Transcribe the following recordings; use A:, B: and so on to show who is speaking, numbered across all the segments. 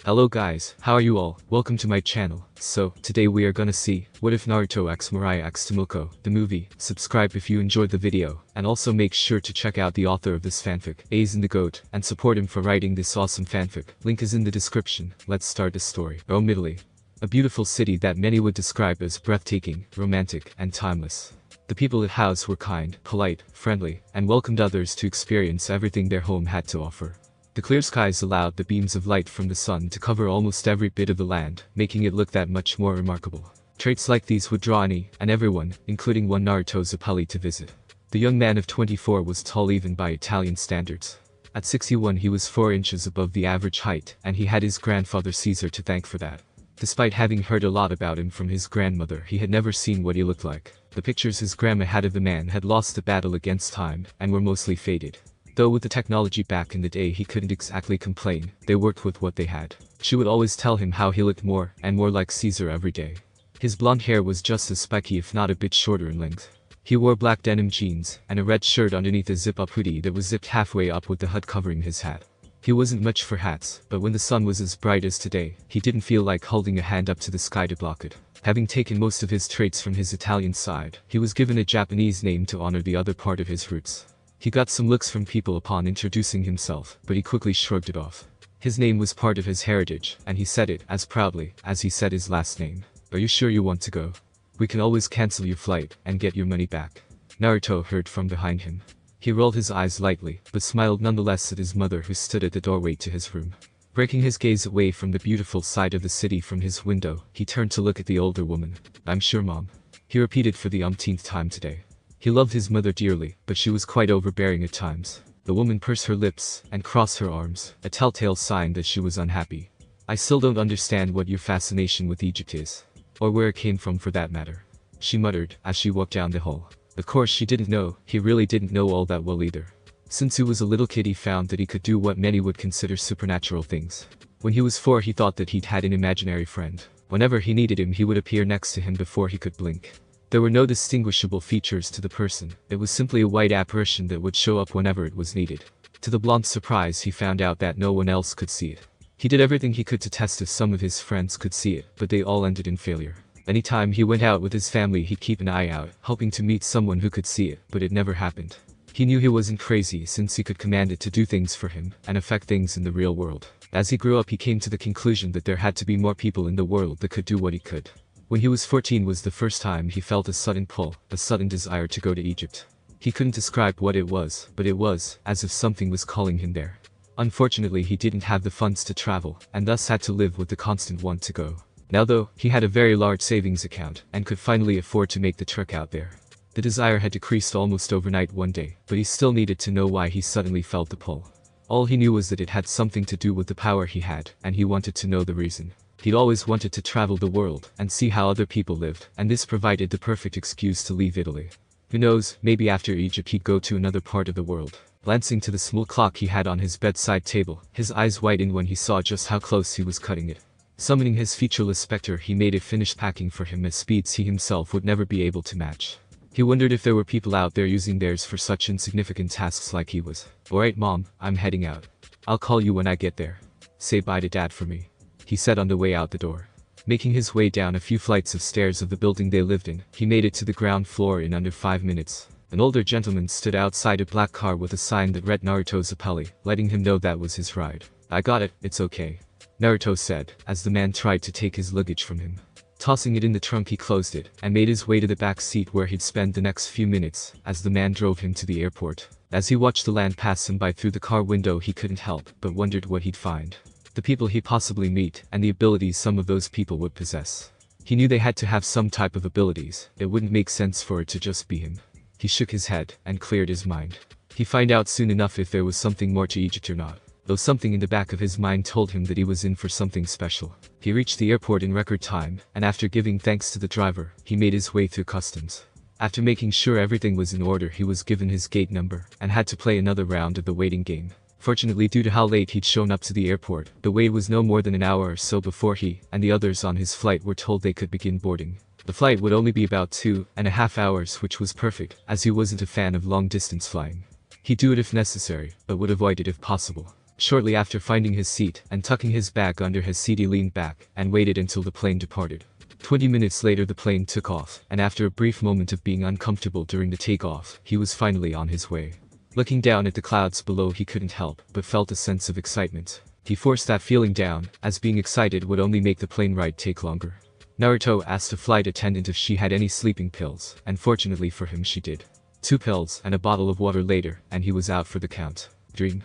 A: Hello guys, how are you all? Welcome to my channel. So, today we are gonna see, what if Naruto x Mariah x Tomoko, the movie. Subscribe if you enjoyed the video, and also make sure to check out the author of this fanfic, AizenTheGoat, and support him for writing this awesome fanfic. Link is in the description. Let's start the story. Rome, Italy. A beautiful city that many would describe as breathtaking, romantic, and timeless. The people it housed were kind, polite, friendly, and welcomed others to experience everything their home had to offer. The clear skies allowed the beams of light from the sun to cover almost every bit of the land, making it look that much more remarkable. Traits like these would draw any and everyone, including one Naruto's appellee, to visit. The young man of 24 was tall even by Italian standards. At 61 he was 4 inches above the average height, and he had his grandfather Caesar to thank for that. Despite having heard a lot about him from his grandmother, he had never seen what he looked like. The pictures his grandma had of the man had lost the battle against time, and were mostly faded. Though with the technology back in the day he couldn't exactly complain, they worked with what they had. She would always tell him how he looked more and more like Caesar every day. His blonde hair was just as spiky if not a bit shorter in length. He wore black denim jeans, and a red shirt underneath a zip-up hoodie that was zipped halfway up with the hood covering his hat. He wasn't much for hats, but when the sun was as bright as today, he didn't feel like holding a hand up to the sky to block it. Having taken most of his traits from his Italian side, he was given a Japanese name to honor the other part of his roots. He got some looks from people upon introducing himself, but he quickly shrugged it off. His name was part of his heritage, and he said it as proudly as he said his last name. "Are you sure you want to go? We can always cancel your flight and get your money back." Naruto heard from behind him. He rolled his eyes lightly, but smiled nonetheless at his mother who stood at the doorway to his room. Breaking his gaze away from the beautiful sight of the city from his window, he turned to look at the older woman. "I'm sure, Mom," he repeated for the umpteenth time today. He loved his mother dearly, but she was quite overbearing at times. The woman pursed her lips and crossed her arms, a telltale sign that she was unhappy. "I still don't understand what your fascination with Egypt is. Or where it came from for that matter," she muttered as she walked down the hall. Of course she didn't know, he really didn't know all that well either. Since he was a little kid he found that he could do what many would consider supernatural things. When he was 4 he thought that he'd had an imaginary friend. Whenever he needed him he would appear next to him before he could blink. There were no distinguishable features to the person, it was simply a white apparition that would show up whenever it was needed. To the blonde's surprise he found out that no one else could see it. He did everything he could to test if some of his friends could see it, but they all ended in failure. Anytime he went out with his family he'd keep an eye out, hoping to meet someone who could see it, but it never happened. He knew he wasn't crazy since he could command it to do things for him, and affect things in the real world. As he grew up he came to the conclusion that there had to be more people in the world that could do what he could. When he was 14 was the first time he felt a sudden pull, a sudden desire to go to Egypt. He couldn't describe what it was, but it was as if something was calling him there. Unfortunately he didn't have the funds to travel, and thus had to live with the constant want to go. Now though, he had a very large savings account, and could finally afford to make the trek out there. The desire had decreased almost overnight one day, but he still needed to know why he suddenly felt the pull. All he knew was that it had something to do with the power he had, and he wanted to know the reason. He'd always wanted to travel the world and see how other people lived, and this provided the perfect excuse to leave Italy. Who knows, maybe after Egypt he'd go to another part of the world. Glancing to the small clock he had on his bedside table, his eyes widened when he saw just how close he was cutting it. Summoning his featureless spectre he made it finish packing for him at speeds he himself would never be able to match. He wondered if there were people out there using theirs for such insignificant tasks like he was. "Alright Mom, I'm heading out. I'll call you when I get there. Say bye to Dad for me," he said on the way out the door. Making his way down a few flights of stairs of the building they lived in, he made it to the ground floor in under 5 minutes. An older gentleman stood outside a black car with a sign that read Naruto's appellee, letting him know that was his ride. "I got it, it's okay," Naruto said, as the man tried to take his luggage from him. Tossing it in the trunk he closed it, and made his way to the back seat where he'd spend the next few minutes, as the man drove him to the airport. As he watched the land pass him by through the car window he couldn't help but wondered what he'd find. The people he'd possibly meet, and the abilities some of those people would possess. He knew they had to have some type of abilities, it wouldn't make sense for it to just be him. He shook his head, and cleared his mind. He'd find out soon enough if there was something more to Egypt or not. Though something in the back of his mind told him that he was in for something special. He reached the airport in record time, and after giving thanks to the driver, he made his way through customs. After making sure everything was in order he was given his gate number, and had to play another round of the waiting game. Fortunately due to how late he'd shown up to the airport, the wait was no more than an hour or so before he and the others on his flight were told they could begin boarding. The flight would only be about 2.5 hours, which was perfect, as he wasn't a fan of long distance flying. He'd do it if necessary, but would avoid it if possible. Shortly after finding his seat and tucking his bag under his seat, he leaned back and waited until the plane departed. 20 minutes later the plane took off, and after a brief moment of being uncomfortable during the takeoff, he was finally on his way. Looking down at the clouds below, he couldn't help but felt a sense of excitement. He forced that feeling down, as being excited would only make the plane ride take longer. Naruto asked a flight attendant if she had any sleeping pills, and fortunately for him she did. 2 pills and a bottle of water later, and he was out for the count.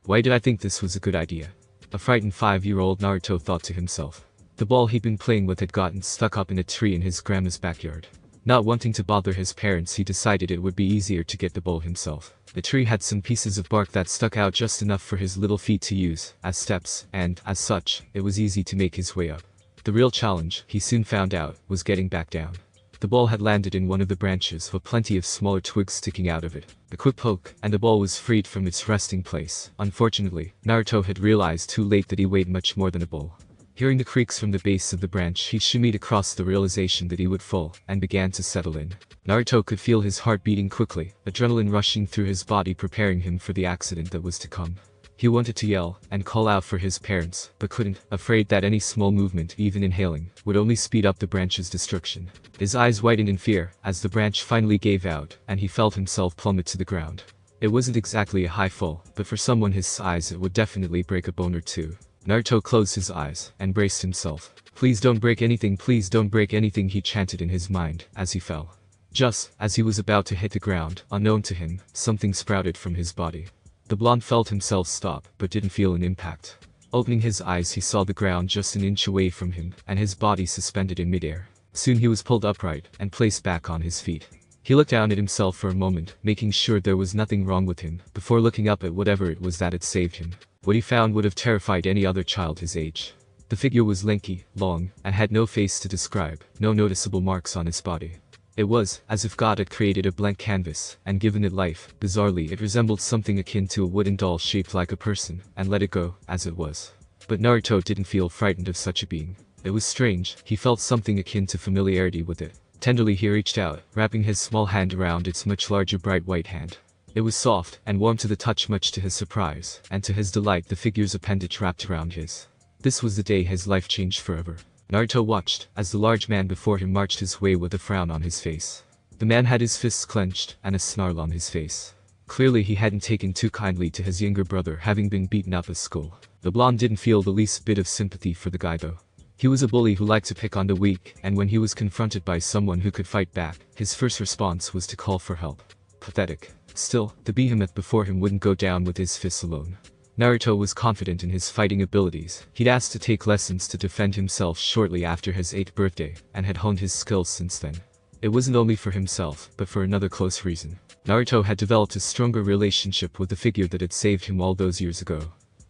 A: Why did I think this was a good idea? A frightened 5-year-old Naruto thought to himself. The ball he'd been playing with had gotten stuck up in a tree in his grandma's backyard. Not wanting to bother his parents, he decided it would be easier to get the ball himself. The tree had some pieces of bark that stuck out just enough for his little feet to use as steps, and, as such, it was easy to make his way up. The real challenge, he soon found out, was getting back down. The ball had landed in one of the branches with plenty of smaller twigs sticking out of it. A quick poke, and the ball was freed from its resting place. Unfortunately, Naruto had realized too late that he weighed much more than a ball. Hearing the creaks from the base of the branch, he shimmied across the realization that he would fall, and began to settle in. Naruto could feel his heart beating quickly, adrenaline rushing through his body preparing him for the accident that was to come. He wanted to yell and call out for his parents, but couldn't, afraid that any small movement, even inhaling, would only speed up the branch's destruction. His eyes widened in fear as the branch finally gave out, and he felt himself plummet to the ground. It wasn't exactly a high fall, but for someone his size it would definitely break a bone or two. Naruto closed his eyes and braced himself. "Please don't break anything, please don't break anything," he chanted in his mind as he fell. Just as he was about to hit the ground, unknown to him, something sprouted from his body. The blonde felt himself stop, but didn't feel an impact. Opening his eyes, he saw the ground just an inch away from him, and his body suspended in midair. Soon he was pulled upright and placed back on his feet. He looked down at himself for a moment, making sure there was nothing wrong with him, before looking up at whatever it was that had saved him. What he found would have terrified any other child his age. The figure was lanky, long, and had no face to describe, no noticeable marks on his body. It was as if God had created a blank canvas and given it life. Bizarrely, it resembled something akin to a wooden doll shaped like a person, and let it go, as it was. But Naruto didn't feel frightened of such a being. It was strange, he felt something akin to familiarity with it. Tenderly he reached out, wrapping his small hand around its much larger bright white hand. It was soft and warm to the touch, much to his surprise, and to his delight the figure's appendage wrapped around his. This was the day his life changed forever. Naruto watched as the large man before him marched his way with a frown on his face. The man had his fists clenched and a snarl on his face. Clearly he hadn't taken too kindly to his younger brother having been beaten up at school. The blonde didn't feel the least bit of sympathy for the guy though. He was a bully who liked to pick on the weak, and when he was confronted by someone who could fight back, his first response was to call for help. Pathetic. Still, the behemoth before him wouldn't go down with his fists alone. Naruto was confident in his fighting abilities. He'd asked to take lessons to defend himself shortly after his 8th birthday, and had honed his skills since then. It wasn't only for himself, but for another close reason. Naruto had developed a stronger relationship with the figure that had saved him all those years ago.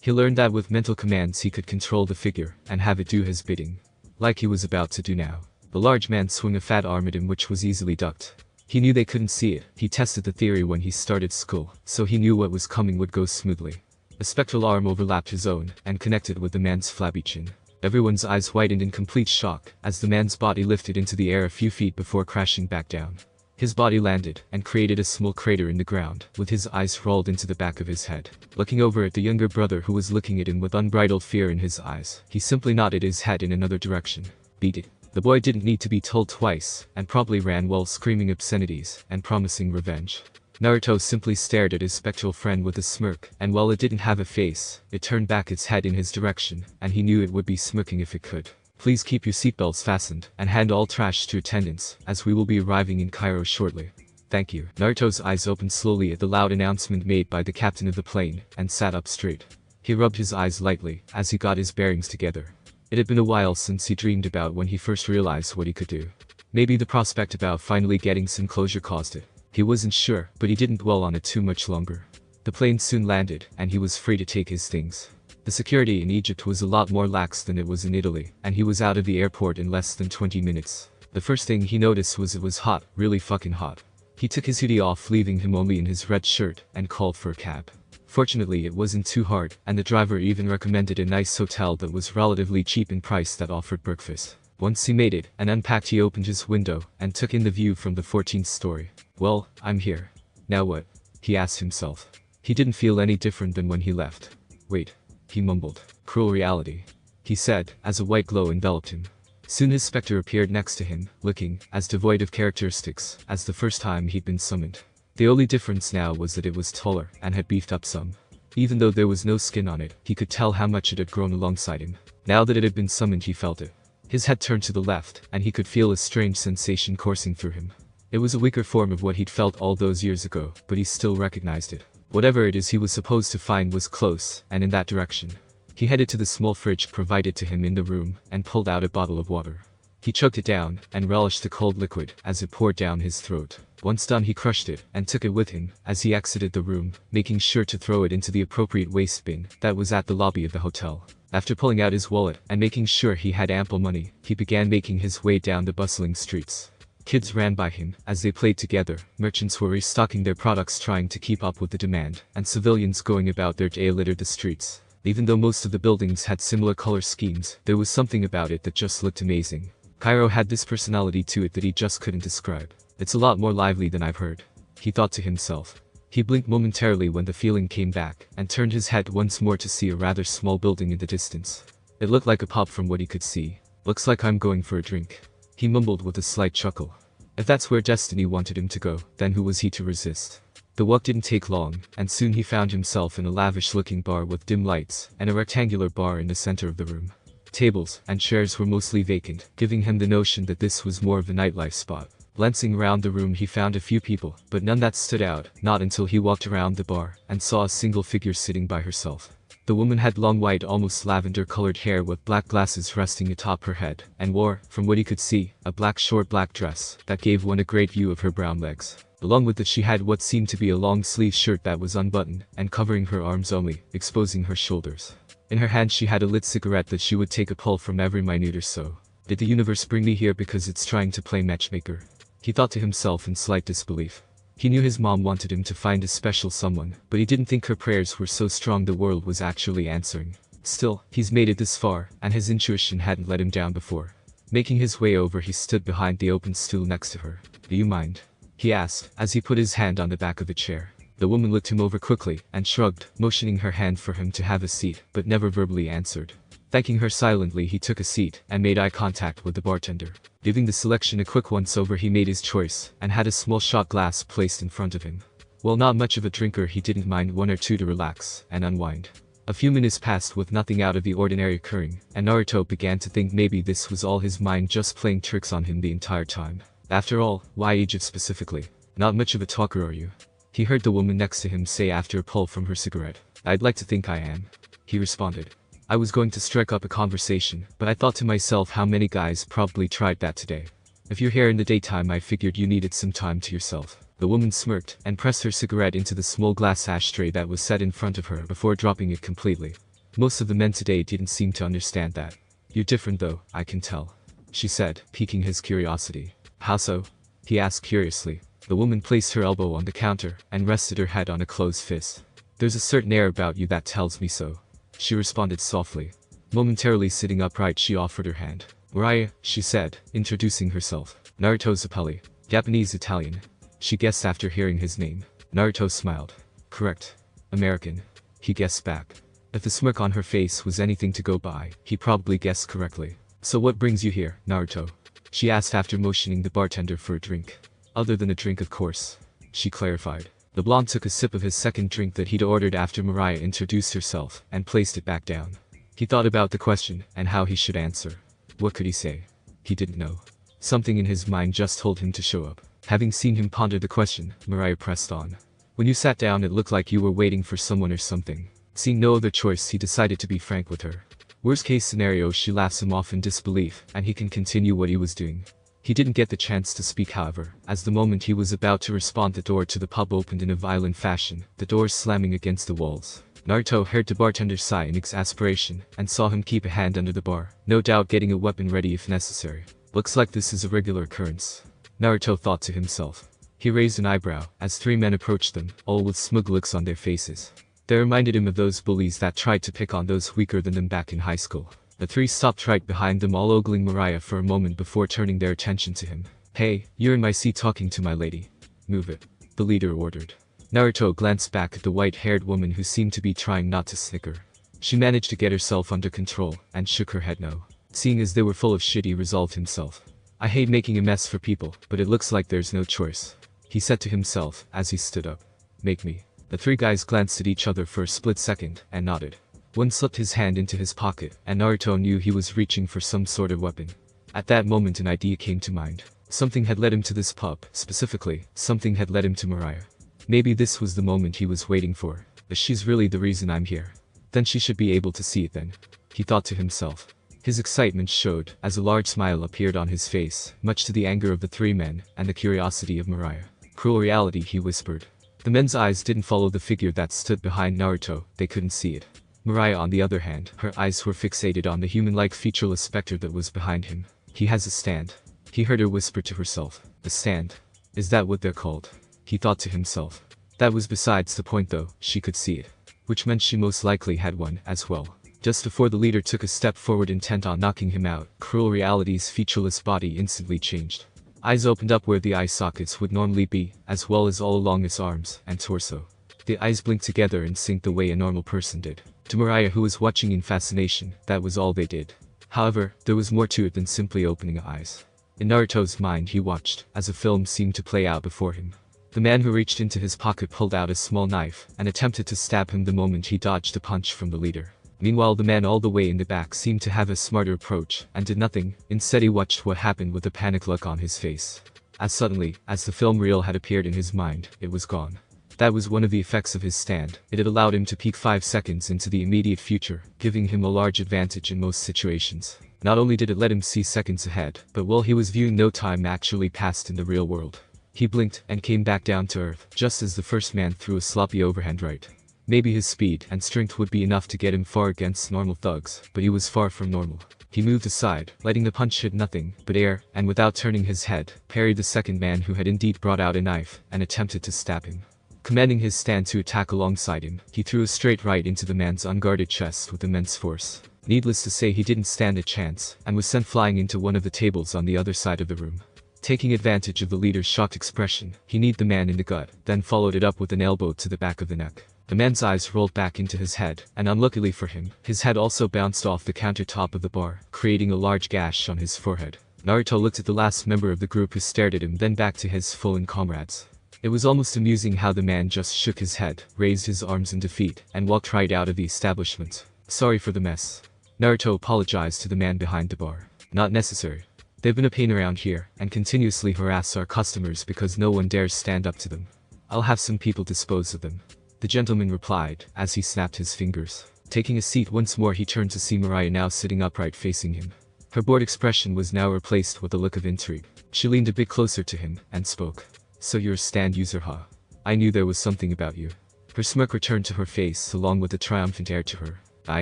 A: He learned that with mental commands he could control the figure, and have it do his bidding. Like he was about to do now. The large man swung a fat arm at him which was easily ducked. He knew they couldn't see it. He tested the theory when he started school, so he knew what was coming would go smoothly. A spectral arm overlapped his own, and connected with the man's flabby chin. Everyone's eyes widened in complete shock, as the man's body lifted into the air a few feet before crashing back down. His body landed, and created a small crater in the ground, with his eyes rolled into the back of his head. Looking over at the younger brother who was looking at him with unbridled fear in his eyes, he simply nodded his head in another direction. Beat it. The boy didn't need to be told twice, and probably ran while screaming obscenities, and promising revenge. Naruto simply stared at his spectral friend with a smirk, and while it didn't have a face, it turned back its head in his direction, and he knew it would be smirking if it could. Please keep your seatbelts fastened, and hand all trash to attendants, as we will be arriving in Cairo shortly. Thank you. Naruto's eyes opened slowly at the loud announcement made by the captain of the plane, and sat up straight. He rubbed his eyes lightly, as he got his bearings together. It had been a while since he dreamed about when he first realized what he could do. Maybe the prospect about finally getting some closure caused it. He wasn't sure, but he didn't dwell on it too much longer. The plane soon landed, and he was free to take his things. The security in Egypt was a lot more lax than it was in Italy, and he was out of the airport in less than 20 minutes. The first thing he noticed was it was hot, really fucking hot. He took his hoodie off, leaving him only in his red shirt, and called for a cab. Fortunately it wasn't too hard, and the driver even recommended a nice hotel that was relatively cheap in price that offered breakfast. Once he made it and unpacked, he opened his window and took in the view from the 14th story. Well, I'm here. Now what? He asked himself. He didn't feel any different than when he left. Wait. he mumbled. Cruel reality, he said, as a white glow enveloped him. Soon his specter appeared next to him, looking as devoid of characteristics as the first time he'd been summoned. The only difference now was that it was taller and had beefed up some. Even though there was no skin on it, he could tell how much it had grown alongside him. Now that it had been summoned, he felt it. His head turned to the left, and he could feel a strange sensation coursing through him. It was a weaker form of what he'd felt all those years ago, but he still recognized it. Whatever it is he was supposed to find was close, and in that direction. He headed to the small fridge provided to him in the room, and pulled out a bottle of water. He chugged it down, and relished the cold liquid as it poured down his throat. Once done, he crushed it, and took it with him as he exited the room, making sure to throw it into the appropriate waste bin that was at the lobby of the hotel. After pulling out his wallet and making sure he had ample money, he began making his way down the bustling streets. Kids ran by him as they played together, merchants were restocking their products trying to keep up with the demand, and civilians going about their day littered the streets. Even though most of the buildings had similar color schemes, there was something about it that just looked amazing. Cairo had this personality to it that he just couldn't describe. It's a lot more lively than I've heard, he thought to himself. He blinked momentarily when the feeling came back, and turned his head once more to see a rather small building in the distance. It looked like a pub from what he could see. Looks like I'm going for a drink, he mumbled with a slight chuckle. If that's where destiny wanted him to go, then who was he to resist? The walk didn't take long, and soon he found himself in a lavish-looking bar with dim lights, and a rectangular bar in the center of the room. Tables and chairs were mostly vacant, giving him the notion that this was more of a nightlife spot. Glancing around the room, he found a few people, but none that stood out, not until he walked around the bar, and saw a single figure sitting by herself. The woman had long white, almost lavender-colored hair with black glasses resting atop her head, and wore, from what he could see, a short black dress that gave one a great view of her brown legs. Along with it, she had what seemed to be a long-sleeve shirt that was unbuttoned, and covering her arms only, exposing her shoulders. In her hand she had a lit cigarette that she would take a pull from every minute or so. Did the universe bring me here because it's trying to play matchmaker? He thought to himself in slight disbelief. He knew his mom wanted him to find a special someone, but he didn't think her prayers were so strong the world was actually answering. Still, he's made it this far, and his intuition hadn't let him down before. Making his way over, he stood behind the open stool next to her. Do you mind? He asked, as he put his hand on the back of the chair. The woman looked him over quickly, and shrugged, motioning her hand for him to have a seat, but never verbally answered. Thanking her silently, he took a seat, and made eye contact with the bartender. Giving the selection a quick once-over, he made his choice, and had a small shot glass placed in front of him. While not much of a drinker, he didn't mind one or two to relax and unwind. A few minutes passed with nothing out of the ordinary occurring, and Naruto began to think maybe this was all his mind just playing tricks on him the entire time. After all, why Egypt specifically? Not much of a talker, are you? He heard the woman next to him say after a pull from her cigarette. I'd like to think I am, he responded. I was going to strike up a conversation, but I thought to myself how many guys probably tried that today. If you're here in the daytime, I figured you needed some time to yourself. The woman smirked and pressed her cigarette into the small glass ashtray that was set in front of her before dropping it completely. Most of the men today didn't seem to understand that. You're different though, I can tell, she said, piquing his curiosity. How so? He asked curiously. The woman placed her elbow on the counter and rested her head on a closed fist. There's a certain air about you that tells me so, she responded softly. Momentarily sitting upright, she offered her hand. Mariah, she said, introducing herself. Naruto Zappelli, Japanese Italian, she guessed after hearing his name. Naruto smiled. Correct. American, he guessed back. If the smirk on her face was anything to go by, he probably guessed correctly. So what brings you here, Naruto? She asked after motioning the bartender for a drink. Other than a drink, of course, she clarified. The blonde took a sip of his second drink that he'd ordered after Mariah introduced herself, and placed it back down. He thought about the question, and how he should answer. What could he say? He didn't know. Something in his mind just told him to show up. Having seen him ponder the question, Mariah pressed on. When you sat down, it looked like you were waiting for someone or something. Seeing no other choice, he decided to be frank with her. Worst case scenario, she laughs him off in disbelief, and he can continue what he was doing. He didn't get the chance to speak, however, as the moment he was about to respond, the door to the pub opened in a violent fashion, the doors slamming against the walls. Naruto heard the bartender sigh in exasperation, and saw him keep a hand under the bar, no doubt getting a weapon ready if necessary. Looks like this is a regular occurrence, Naruto thought to himself. He raised an eyebrow, as three men approached them, all with smug looks on their faces. They reminded him of those bullies that tried to pick on those weaker than them back in high school. The three stopped right behind them, all ogling Mariah for a moment before turning their attention to him. Hey, you're in my seat talking to my lady. Move it, the leader ordered. Naruto glanced back at the white-haired woman who seemed to be trying not to snicker. She managed to get herself under control, and shook her head no. Seeing as they were full of shit, he resolved himself. I hate making a mess for people, but it looks like there's no choice, he said to himself as he stood up. Make me. The three guys glanced at each other for a split second, and nodded. One slipped his hand into his pocket, and Naruto knew he was reaching for some sort of weapon. At that moment an idea came to mind. Something had led him to this pub, specifically, something had led him to Mariah. Maybe this was the moment he was waiting for. But she's really the reason I'm here. Then she should be able to see it then, he thought to himself. His excitement showed as a large smile appeared on his face, much to the anger of the three men and the curiosity of Mariah. Cruel reality, he whispered. The men's eyes didn't follow the figure that stood behind Naruto, they couldn't see it. Mariah on the other hand, her eyes were fixated on the human-like featureless specter that was behind him. He has a stand. He heard her whisper to herself. A stand? Is that what they're called? He thought to himself. That was besides the point though, she could see it. Which meant she most likely had one as well. Just before the leader took a step forward intent on knocking him out, Cruel Reality's featureless body instantly changed. Eyes opened up where the eye sockets would normally be, as well as all along its arms and torso. The eyes blinked together in sync the way a normal person did. To Mariah, who was watching in fascination, that was all they did. However, there was more to it than simply opening eyes. In Naruto's mind he watched, as a film seemed to play out before him. The man who reached into his pocket pulled out a small knife, and attempted to stab him the moment he dodged a punch from the leader. Meanwhile the man all the way in the back seemed to have a smarter approach, and did nothing. Instead he watched what happened with a panic look on his face. As suddenly, as the film reel had appeared in his mind, it was gone. That was one of the effects of his stand. It had allowed him to peek 5 seconds into the immediate future, giving him a large advantage in most situations. Not only did it let him see seconds ahead, but while he was viewing, no time actually passed in the real world. He blinked and came back down to earth, just as the first man threw a sloppy overhand right. Maybe his speed and strength would be enough to get him far against normal thugs, but he was far from normal. He moved aside, letting the punch hit nothing but air, and without turning his head, parried the second man who had indeed brought out a knife, and attempted to stab him. Commanding his stand to attack alongside him, he threw a straight right into the man's unguarded chest with immense force. Needless to say, he didn't stand a chance, and was sent flying into one of the tables on the other side of the room. Taking advantage of the leader's shocked expression, he kneed the man in the gut, then followed it up with an elbow to the back of the neck. The man's eyes rolled back into his head, and unluckily for him, his head also bounced off the countertop of the bar, creating a large gash on his forehead. Naruto looked at the last member of the group who stared at him, then back to his fallen comrades. It was almost amusing how the man just shook his head, raised his arms in defeat, and walked right out of the establishment. Sorry for the mess. Naruto apologized to the man behind the bar. Not necessary. They've been a pain around here, and continuously harass our customers because no one dares stand up to them. I'll have some people dispose of them. The gentleman replied, as he snapped his fingers. Taking a seat once more, he turned to see Mariah now sitting upright facing him. Her bored expression was now replaced with a look of intrigue. She leaned a bit closer to him, and spoke. So you're a stand user, huh? I knew there was something about you. Her smirk returned to her face along with a triumphant air to her. I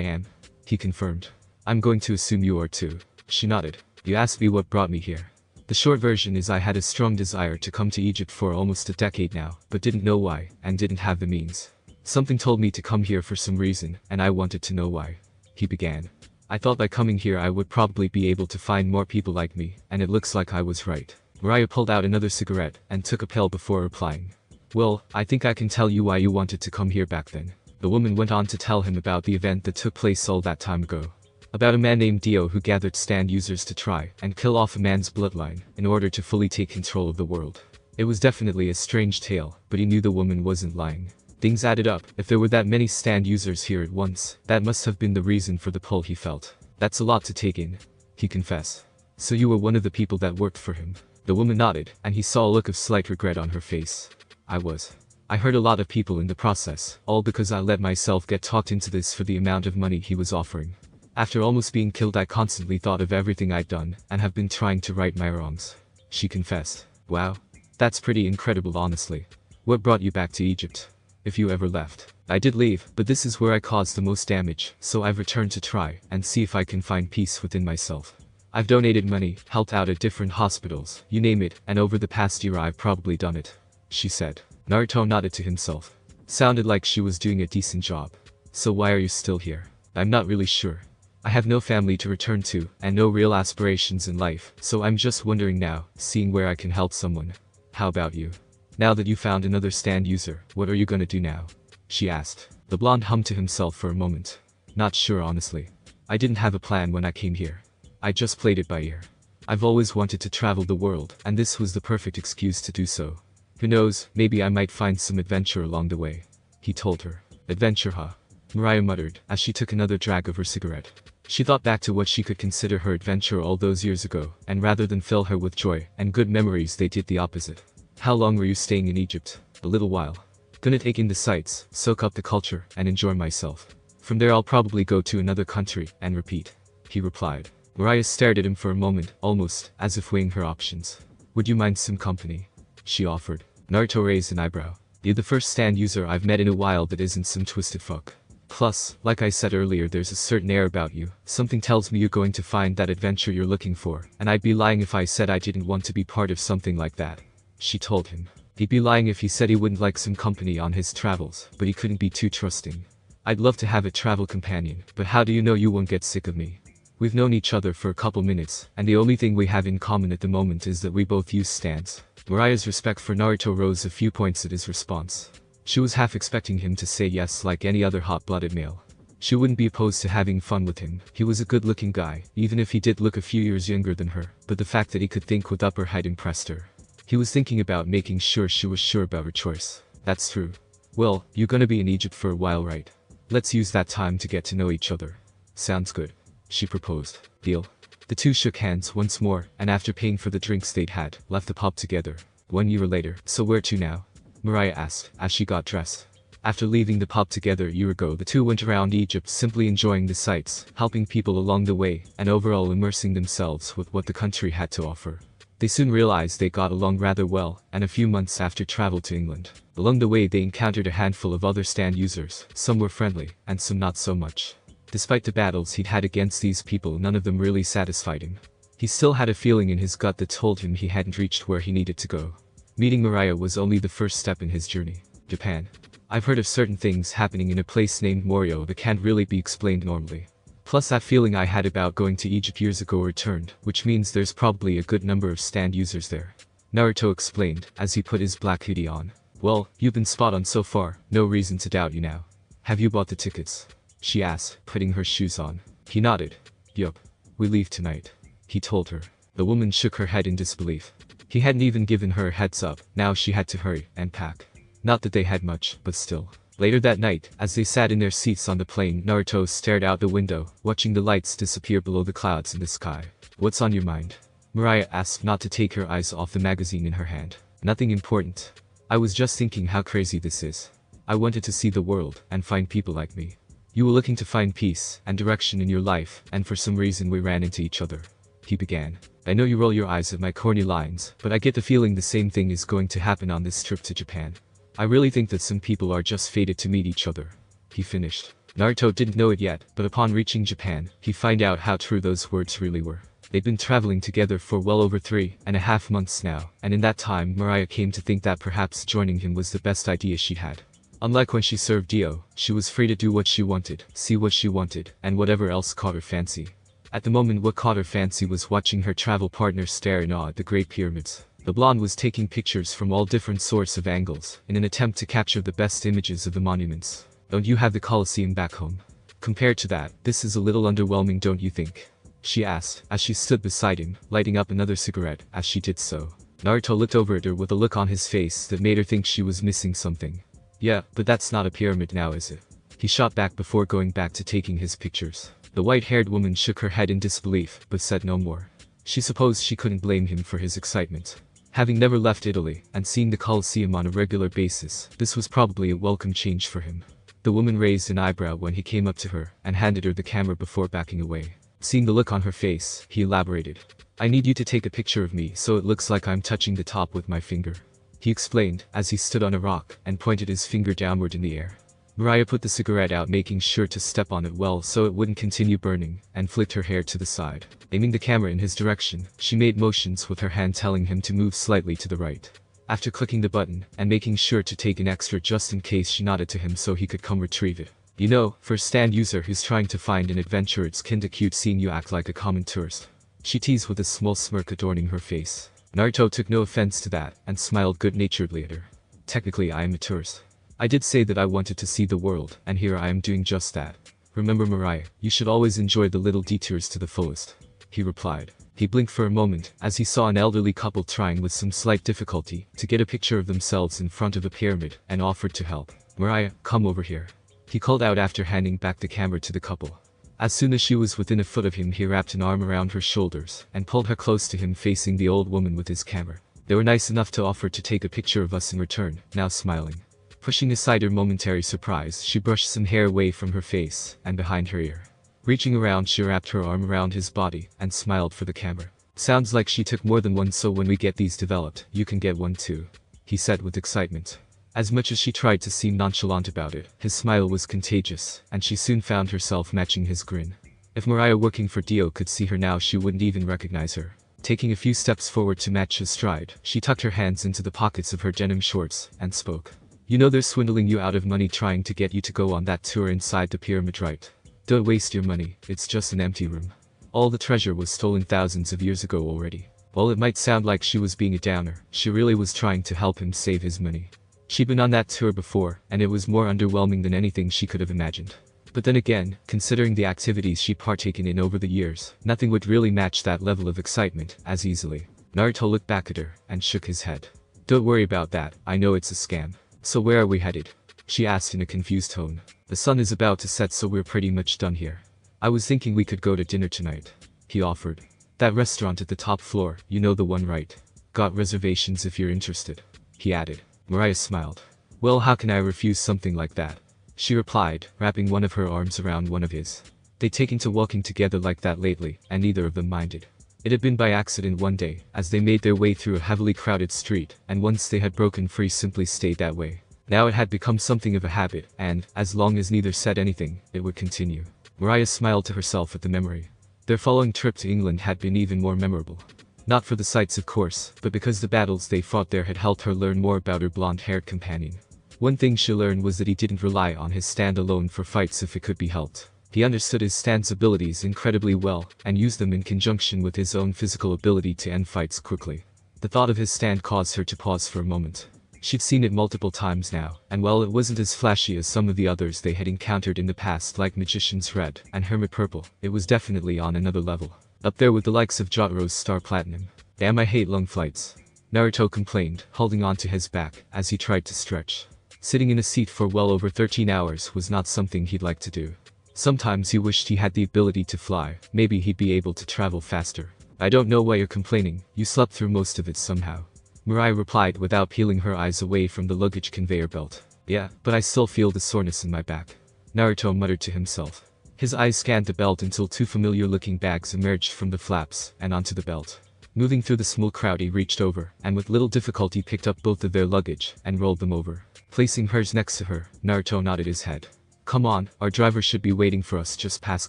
A: am. He confirmed. I'm going to assume you are too. She nodded. You asked me what brought me here. The short version is I had a strong desire to come to Egypt for almost a decade now, but didn't know why, and didn't have the means. Something told me to come here for some reason, and I wanted to know why. He began. I thought by coming here I would probably be able to find more people like me, and it looks like I was right. Mariah pulled out another cigarette, and took a pill before replying. Well, I think I can tell you why you wanted to come here back then. The woman went on to tell him about the event that took place all that time ago. About a man named Dio who gathered stand users to try and kill off a man's bloodline in order to fully take control of the world. It was definitely a strange tale, but he knew the woman wasn't lying. Things added up. If there were that many stand users here at once, that must have been the reason for the pull he felt. That's a lot to take in, he confessed. So you were one of the people that worked for him? The woman nodded, and he saw a look of slight regret on her face. I was. I hurt a lot of people in the process, all because I let myself get talked into this for the amount of money he was offering. After almost being killed, I constantly thought of everything I'd done, and have been trying to right my wrongs. She confessed. Wow. That's pretty incredible, honestly. What brought you back to Egypt? If you ever left. I did leave, but this is where I caused the most damage, so I've returned to try and see if I can find peace within myself. I've donated money, helped out at different hospitals, you name it, and over the past year I've probably done it. She said. Naruto nodded to himself. Sounded like she was doing a decent job. So why are you still here? I'm not really sure. I have no family to return to, and no real aspirations in life, so I'm just wondering now, seeing where I can help someone. How about you? Now that you found another stand user, what are you gonna do now? She asked. The blonde hummed to himself for a moment. Not sure honestly. I didn't have a plan when I came here. I just played it by ear. I've always wanted to travel the world, and this was the perfect excuse to do so. Who knows, maybe I might find some adventure along the way. He told her. Adventure, huh? Mariah muttered, as she took another drag of her cigarette. She thought back to what she could consider her adventure all those years ago, and rather than fill her with joy and good memories, they did the opposite. How long were you staying in Egypt? A little while. Gonna take in the sights, soak up the culture, and enjoy myself. From there I'll probably go to another country, and repeat. He replied. Mariah stared at him for a moment, almost as if weighing her options. Would you mind some company? She offered. Naruto raised an eyebrow. You're the first stand user I've met in a while that isn't some twisted fuck. Plus, like I said earlier, there's a certain air about you. Something tells me you're going to find that adventure you're looking for, and I'd be lying if I said I didn't want to be part of something like that. She told him. He'd be lying if he said he wouldn't like some company on his travels, but he couldn't be too trusting. I'd love to have a travel companion, but how do you know you won't get sick of me? We've known each other for a couple minutes, and the only thing we have in common at the moment is that we both use stands. Mariah's respect for Naruto rose a few points at his response. She was half expecting him to say yes like any other hot-blooded male. She wouldn't be opposed to having fun with him. He was a good-looking guy, even if he did look a few years younger than her, but the fact that he could think with upper height impressed her. He was thinking about making sure she was sure about her choice. That's true. Well, you're gonna be in Egypt for a while, right? Let's use that time to get to know each other. Sounds good. She proposed. Deal. The two shook hands once more, and after paying for the drinks they'd had, left the pub together. 1 year later. So where to now? Mariah asked, as she got dressed. After leaving the pub together a year ago, the two went around Egypt simply enjoying the sights, helping people along the way, and overall immersing themselves with what the country had to offer. They soon realized they got along rather well, and a few months after traveled to England. Along the way they encountered a handful of other stand users. Some were friendly, and some not so much. Despite the battles he'd had against these people, none of them really satisfied him. He still had a feeling in his gut that told him he hadn't reached where he needed to go. Meeting Mariah was only the first step in his journey. Japan. I've heard of certain things happening in a place named Morioh that can't really be explained normally. Plus that feeling I had about going to Egypt years ago returned, which means there's probably a good number of stand users there. Naruto explained, as he put his black hoodie on. Well, you've been spot on so far, no reason to doubt you now. Have you bought the tickets? She asked, putting her shoes on. He nodded. Yup. We leave tonight. He told her. The woman shook her head in disbelief. He hadn't even given her a heads up, now she had to hurry and pack. Not that they had much, but still. Later that night, as they sat in their seats on the plane, Naruto stared out the window, watching the lights disappear below the clouds in the sky. What's on your mind? Mariah asked, not to take her eyes off the magazine in her hand. Nothing important. I was just thinking how crazy this is. I wanted to see the world and find people like me. You were looking to find peace and direction in your life, and for some reason we ran into each other. He began. I know you roll your eyes at my corny lines, but I get the feeling the same thing is going to happen on this trip to Japan. I really think that some people are just fated to meet each other. He finished. Naruto didn't know it yet, but upon reaching Japan, he'd find out how true those words really were. They'd been traveling together for well over 3.5 months now, and in that time Mariah came to think that perhaps joining him was the best idea she'd had. Unlike when she served Dio, she was free to do what she wanted, see what she wanted, and whatever else caught her fancy. At the moment what caught her fancy was watching her travel partner stare in awe at the Great Pyramids. The blonde was taking pictures from all different sorts of angles, in an attempt to capture the best images of the monuments. Don't you have the Colosseum back home? Compared to that, this is a little underwhelming, don't you think? She asked, as she stood beside him, lighting up another cigarette. As she did so, Naruto looked over at her with a look on his face that made her think she was missing something. Yeah, but that's not a pyramid now, is it? He shot back before going back to taking his pictures. The white-haired woman shook her head in disbelief, but said no more. She supposed she couldn't blame him for his excitement. Having never left Italy, and seeing the Colosseum on a regular basis, this was probably a welcome change for him. The woman raised an eyebrow when he came up to her, and handed her the camera before backing away. Seeing the look on her face, he elaborated. I need you to take a picture of me so it looks like I'm touching the top with my finger. He explained, as he stood on a rock, and pointed his finger downward in the air. Mariah put the cigarette out, making sure to step on it well so it wouldn't continue burning, and flicked her hair to the side. Aiming the camera in his direction, she made motions with her hand telling him to move slightly to the right. After clicking the button, and making sure to take an extra just in case, she nodded to him so he could come retrieve it. You know, for a stand user who's trying to find an adventure, it's kinda cute seeing you act like a common tourist. She teased with a small smirk adorning her face. Naruto took no offense to that, and smiled good-naturedly at her. Technically I am a tourist. I did say that I wanted to see the world, and here I am doing just that. Remember Mariah, you should always enjoy the little detours to the fullest. He replied. He blinked for a moment, as he saw an elderly couple trying with some slight difficulty to get a picture of themselves in front of a pyramid, and offered to help. Mariah, come over here. He called out after handing back the camera to the couple. As soon as she was within a foot of him, he wrapped an arm around her shoulders and pulled her close to him, facing the old woman with his camera. They were nice enough to offer to take a picture of us in return, now smiling. Pushing aside her momentary surprise, she brushed some hair away from her face and behind her ear. Reaching around, she wrapped her arm around his body and smiled for the camera. Sounds like she took more than one, so when we get these developed, you can get one too, he said with excitement. As much as she tried to seem nonchalant about it, his smile was contagious, and she soon found herself matching his grin. If Mariah working for Dio could see her now, she wouldn't even recognize her. Taking a few steps forward to match his stride, she tucked her hands into the pockets of her denim shorts and spoke. You know they're swindling you out of money trying to get you to go on that tour inside the pyramid, right? Don't waste your money, it's just an empty room. All the treasure was stolen thousands of years ago already. While it might sound like she was being a downer, she really was trying to help him save his money. She'd been on that tour before, and it was more underwhelming than anything she could have imagined. But then again, considering the activities she'd partaken in over the years, nothing would really match that level of excitement as easily. Naruto looked back at her and shook his head. Don't worry about that, I know it's a scam. So where are we headed? She asked in a confused tone. The sun is about to set, so we're pretty much done here. I was thinking we could go to dinner tonight, he offered. That restaurant at the top floor, you know the one, right? Got reservations if you're interested, he added. Mariah smiled. Well, how can I refuse something like that? She replied, wrapping one of her arms around one of his. They'd taken to walking together like that lately, and neither of them minded. It had been by accident one day, as they made their way through a heavily crowded street, and once they had broken free, simply stayed that way. Now it had become something of a habit, and, as long as neither said anything, it would continue. Mariah smiled to herself at the memory. Their following trip to England had been even more memorable. Not for the sights, of course, but because the battles they fought there had helped her learn more about her blonde-haired companion. One thing she learned was that he didn't rely on his stand alone for fights if it could be helped. He understood his stand's abilities incredibly well, and used them in conjunction with his own physical ability to end fights quickly. The thought of his stand caused her to pause for a moment. She'd seen it multiple times now, and while it wasn't as flashy as some of the others they had encountered in the past, like Magician's Red and Hermit Purple, it was definitely on another level. Up there with the likes of Jotaro's Star Platinum. Damn, I hate long flights, Naruto complained, holding on to his back as he tried to stretch. Sitting in a seat for well over 13 hours was not something he'd like to do. Sometimes he wished he had the ability to fly, maybe he'd be able to travel faster. I don't know why you're complaining, you slept through most of it somehow, Mariah replied without peeling her eyes away from the luggage conveyor belt. Yeah, but I still feel the soreness in my back, Naruto muttered to himself. His eyes scanned the belt until two familiar-looking bags emerged from the flaps and onto the belt. Moving through the small crowd, he reached over and with little difficulty picked up both of their luggage and rolled them over. Placing hers next to her, Naruto nodded his head. Come on, our driver should be waiting for us just past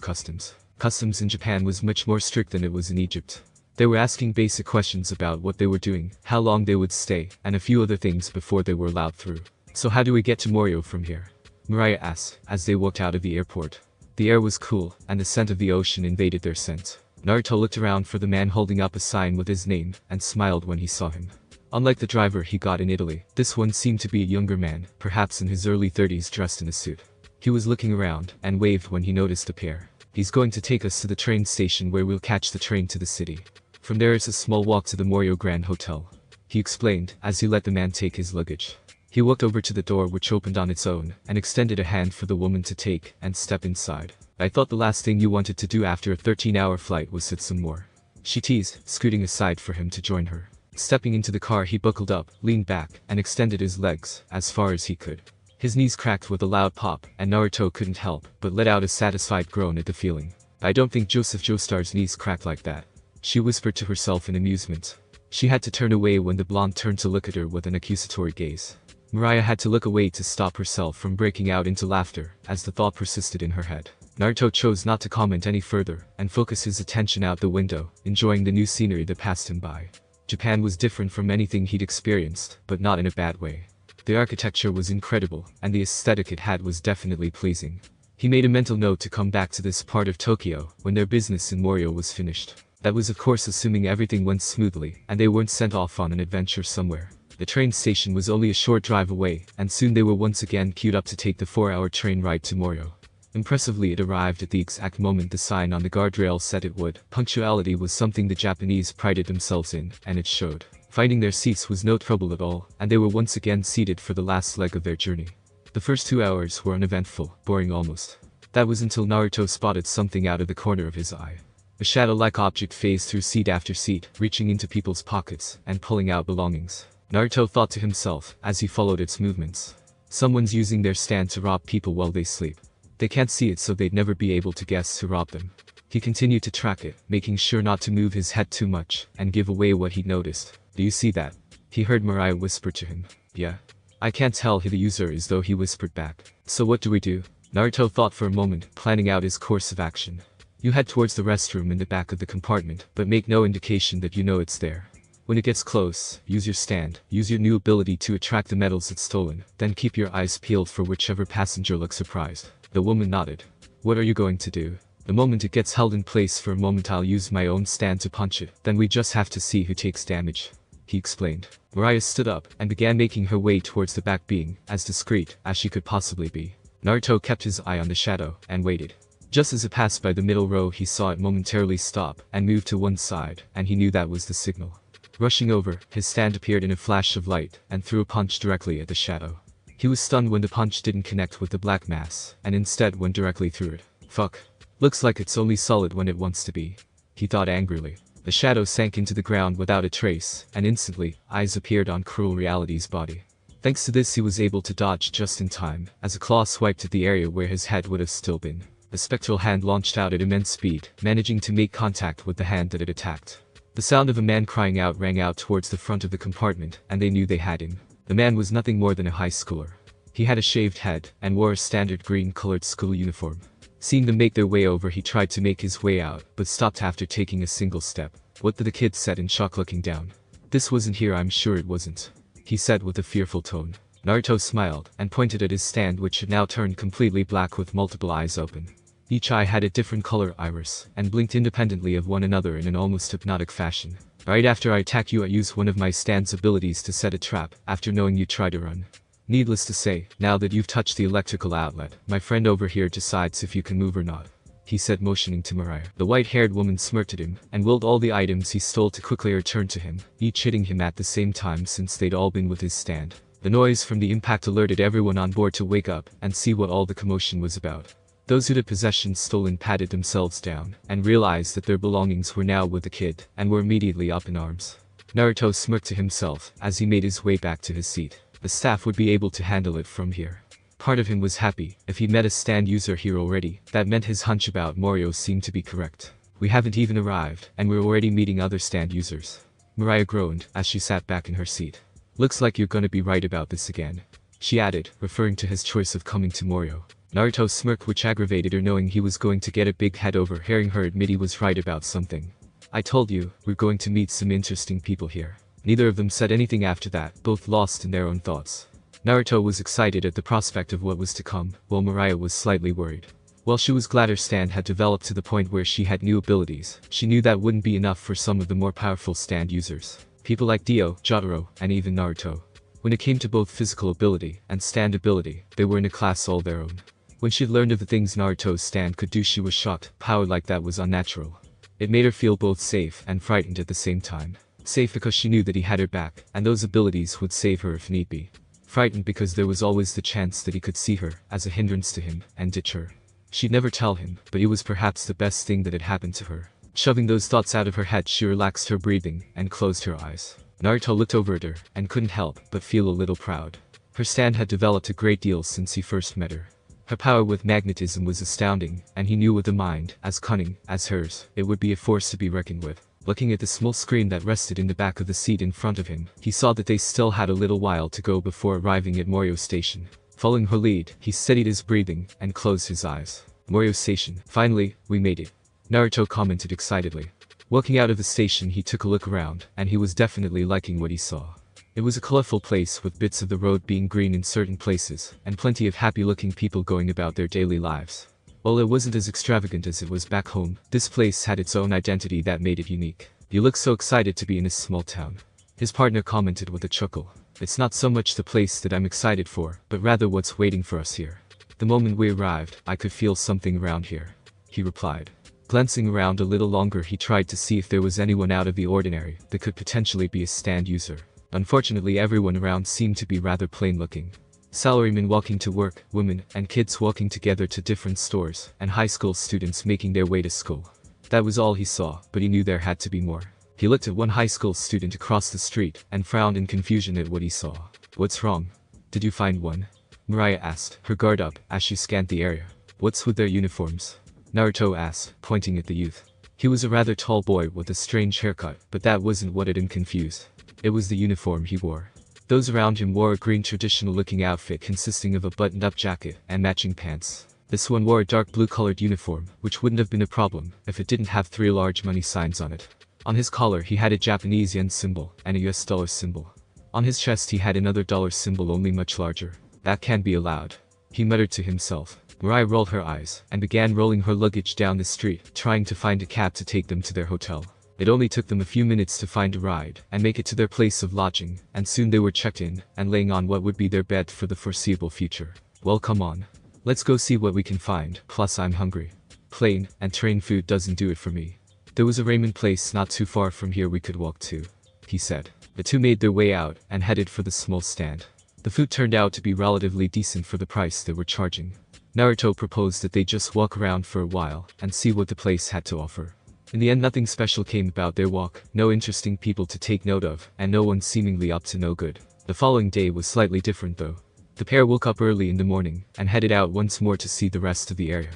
A: customs. Customs in Japan was much more strict than it was in Egypt. They were asking basic questions about what they were doing, how long they would stay, and a few other things before they were allowed through. So how do we get to Morioh from here? Mariah asked, as they walked out of the airport. The air was cool, and the scent of the ocean invaded their sense. Naruto looked around for the man holding up a sign with his name, and smiled when he saw him. Unlike the driver he got in Italy, this one seemed to be a younger man, perhaps in his early 30s, dressed in a suit. He was looking around, and waved when he noticed the pair. He's going to take us to the train station where we'll catch the train to the city. From there it's a small walk to the Morioh Grand Hotel, he explained, as he let the man take his luggage. He walked over to the door, which opened on its own, and extended a hand for the woman to take and step inside. I thought the last thing you wanted to do after a 13-hour flight was sit some more, she teased, scooting aside for him to join her. Stepping into the car, he buckled up, leaned back, and extended his legs as far as he could. His knees cracked with a loud pop, and Naruto couldn't help but let out a satisfied groan at the feeling. I don't think Joseph Joestar's knees cracked like that, she whispered to herself in amusement. She had to turn away when the blonde turned to look at her with an accusatory gaze. Mariah had to look away to stop herself from breaking out into laughter as the thought persisted in her head. Naruto chose not to comment any further and focus his attention out the window, enjoying the new scenery that passed him by. Japan was different from anything he'd experienced, but not in a bad way. The architecture was incredible, and the aesthetic it had was definitely pleasing. He made a mental note to come back to this part of Tokyo when their business in Morioh was finished. That was of course assuming everything went smoothly and they weren't sent off on an adventure somewhere. The train station was only a short drive away, and soon they were once again queued up to take the 4-hour train ride to Morioh. Impressively, it arrived at the exact moment the sign on the guardrail said it would. Punctuality was something the Japanese prided themselves in, and it showed. Finding their seats was no trouble at all, and they were once again seated for the last leg of their journey. The first 2 hours were uneventful, boring almost. That was until Naruto spotted something out of the corner of his eye. A shadow-like object phased through seat after seat, reaching into people's pockets and pulling out belongings. Naruto thought to himself as he followed its movements. Someone's using their stand to rob people while they sleep. They can't see it, so they'd never be able to guess who robbed them. He continued to track it, making sure not to move his head too much and give away what he'd noticed. "Do you see that?" He heard Mariah whisper to him. "Yeah." "I can't tell who the user is though," he whispered back. "So what do we do?" Naruto thought for a moment, planning out his course of action. "You head towards the restroom in the back of the compartment, but make no indication that you know it's there. When it gets close, use your stand, use your new ability to attract the medals it's stolen, then keep your eyes peeled for whichever passenger looks surprised." The woman nodded. "What are you going to do?" "The moment it gets held in place for a moment, I'll use my own stand to punch it, then we just have to see who takes damage," he explained. Mariah stood up and began making her way towards the back, being as discreet as she could possibly be. Naruto kept his eye on the shadow and waited. Just as it passed by the middle row, he saw it momentarily stop and move to one side, and he knew that was the signal. Rushing over, his stand appeared in a flash of light and threw a punch directly at the shadow. He was stunned when the punch didn't connect with the black mass, and instead went directly through it. "Fuck. Looks like it's only solid when it wants to be," he thought angrily. The shadow sank into the ground without a trace, and instantly, eyes appeared on Cruel Reality's body. Thanks to this, he was able to dodge just in time, as a claw swiped at the area where his head would have still been. The spectral hand launched out at immense speed, managing to make contact with the hand that it attacked. The sound of a man crying out rang out towards the front of the compartment, and they knew they had him. The man was nothing more than a high schooler. He had a shaved head, and wore a standard green-colored school uniform. Seeing them make their way over, he tried to make his way out, but stopped after taking a single step. "What did the kid?" said in shock, looking down. "This wasn't here, I'm sure it wasn't," he said with a fearful tone. Naruto smiled, and pointed at his stand, which had now turned completely black with multiple eyes open. Each eye had a different color iris, and blinked independently of one another in an almost hypnotic fashion. "Right after I attack you, I use one of my stand's abilities to set a trap, after knowing you try to run. Needless to say, now that you've touched the electrical outlet, my friend over here decides if you can move or not," he said, motioning to Mariah. The white-haired woman smirked at him, and willed all the items he stole to quickly return to him, each hitting him at the same time since they'd all been with his stand. The noise from the impact alerted everyone on board to wake up and see what all the commotion was about. Those who had possessions stolen patted themselves down, and realized that their belongings were now with the kid, and were immediately up in arms. Naruto smirked to himself as he made his way back to his seat. The staff would be able to handle it from here. Part of him was happy. If he'd met a stand user here already, that meant his hunch about Morioh seemed to be correct. "We haven't even arrived, and we're already meeting other stand users." Mariah groaned as she sat back in her seat. "Looks like you're gonna be right about this again," she added, referring to his choice of coming to Morioh. Naruto smirked, which aggravated her, knowing he was going to get a big head over hearing her admit he was right about something. "I told you, we're going to meet some interesting people here." Neither of them said anything after that, both lost in their own thoughts. Naruto was excited at the prospect of what was to come, while Mariah was slightly worried. While she was glad her stand had developed to the point where she had new abilities, she knew that wouldn't be enough for some of the more powerful stand users. People like Dio, Jotaro, and even Naruto. When it came to both physical ability and stand ability, they were in a class all their own. When she learned of the things Naruto's stand could do, she was shocked. Power like that was unnatural. It made her feel both safe and frightened at the same time. Safe because she knew that he had her back, and those abilities would save her if need be. Frightened because there was always the chance that he could see her as a hindrance to him and ditch her. She'd never tell him, but it was perhaps the best thing that had happened to her. Shoving those thoughts out of her head, she relaxed her breathing and closed her eyes. Naruto looked over at her and couldn't help but feel a little proud. Her stand had developed a great deal since he first met her. Her power with magnetism was astounding, and he knew with a mind as cunning as hers, it would be a force to be reckoned with. Looking at the small screen that rested in the back of the seat in front of him, he saw that they still had a little while to go before arriving at Morioh Station. Following her lead, he steadied his breathing and closed his eyes. Morioh Station. "Finally, we made it," Naruto commented excitedly. Walking out of the station, he took a look around, and he was definitely liking what he saw. It was a colorful place with bits of the road being green in certain places, and plenty of happy-looking people going about their daily lives. While it wasn't as extravagant as it was back home, this place had its own identity that made it unique. "You look so excited to be in this small town," his partner commented with a chuckle. "It's not so much the place that I'm excited for, but rather what's waiting for us here." The moment we arrived, I could feel something around here, he replied. Glancing around a little longer, he tried to see if there was anyone out of the ordinary that could potentially be a stand user. Unfortunately, everyone around seemed to be rather plain looking. Salarymen walking to work, women and kids walking together to different stores, and high school students making their way to school. That was all he saw, but he knew there had to be more. He looked at one high school student across the street and frowned in confusion at what he saw. What's wrong? Did you find one? Mariah asked, her guard up, as she scanned the area. What's with their uniforms? Naruto asked, pointing at the youth. He was a rather tall boy with a strange haircut, but that wasn't what had him confused. It was the uniform he wore. Those around him wore a green traditional-looking outfit consisting of a buttoned-up jacket and matching pants. This one wore a dark blue-colored uniform, which wouldn't have been a problem if it didn't have 3 large money signs on it. On his collar he had a Japanese yen symbol and a US dollar symbol. On his chest he had another dollar symbol, only much larger. That can't be allowed, he muttered to himself. Mariah rolled her eyes and began rolling her luggage down the street, trying to find a cab to take them to their hotel. It only took them a few minutes to find a ride and make it to their place of lodging, and soon they were checked in and laying on what would be their bed for the foreseeable future. Well, come on. Let's go see what we can find, plus I'm hungry. Plain and train food doesn't do it for me. There was a ramen place not too far from here we could walk to, he said. The two made their way out and headed for the small stand. The food turned out to be relatively decent for the price they were charging. Naruto proposed that they just walk around for a while and see what the place had to offer. In the end, nothing special came about their walk, no interesting people to take note of, and no one seemingly up to no good. The following day was slightly different though. The pair woke up early in the morning and headed out once more to see the rest of the area.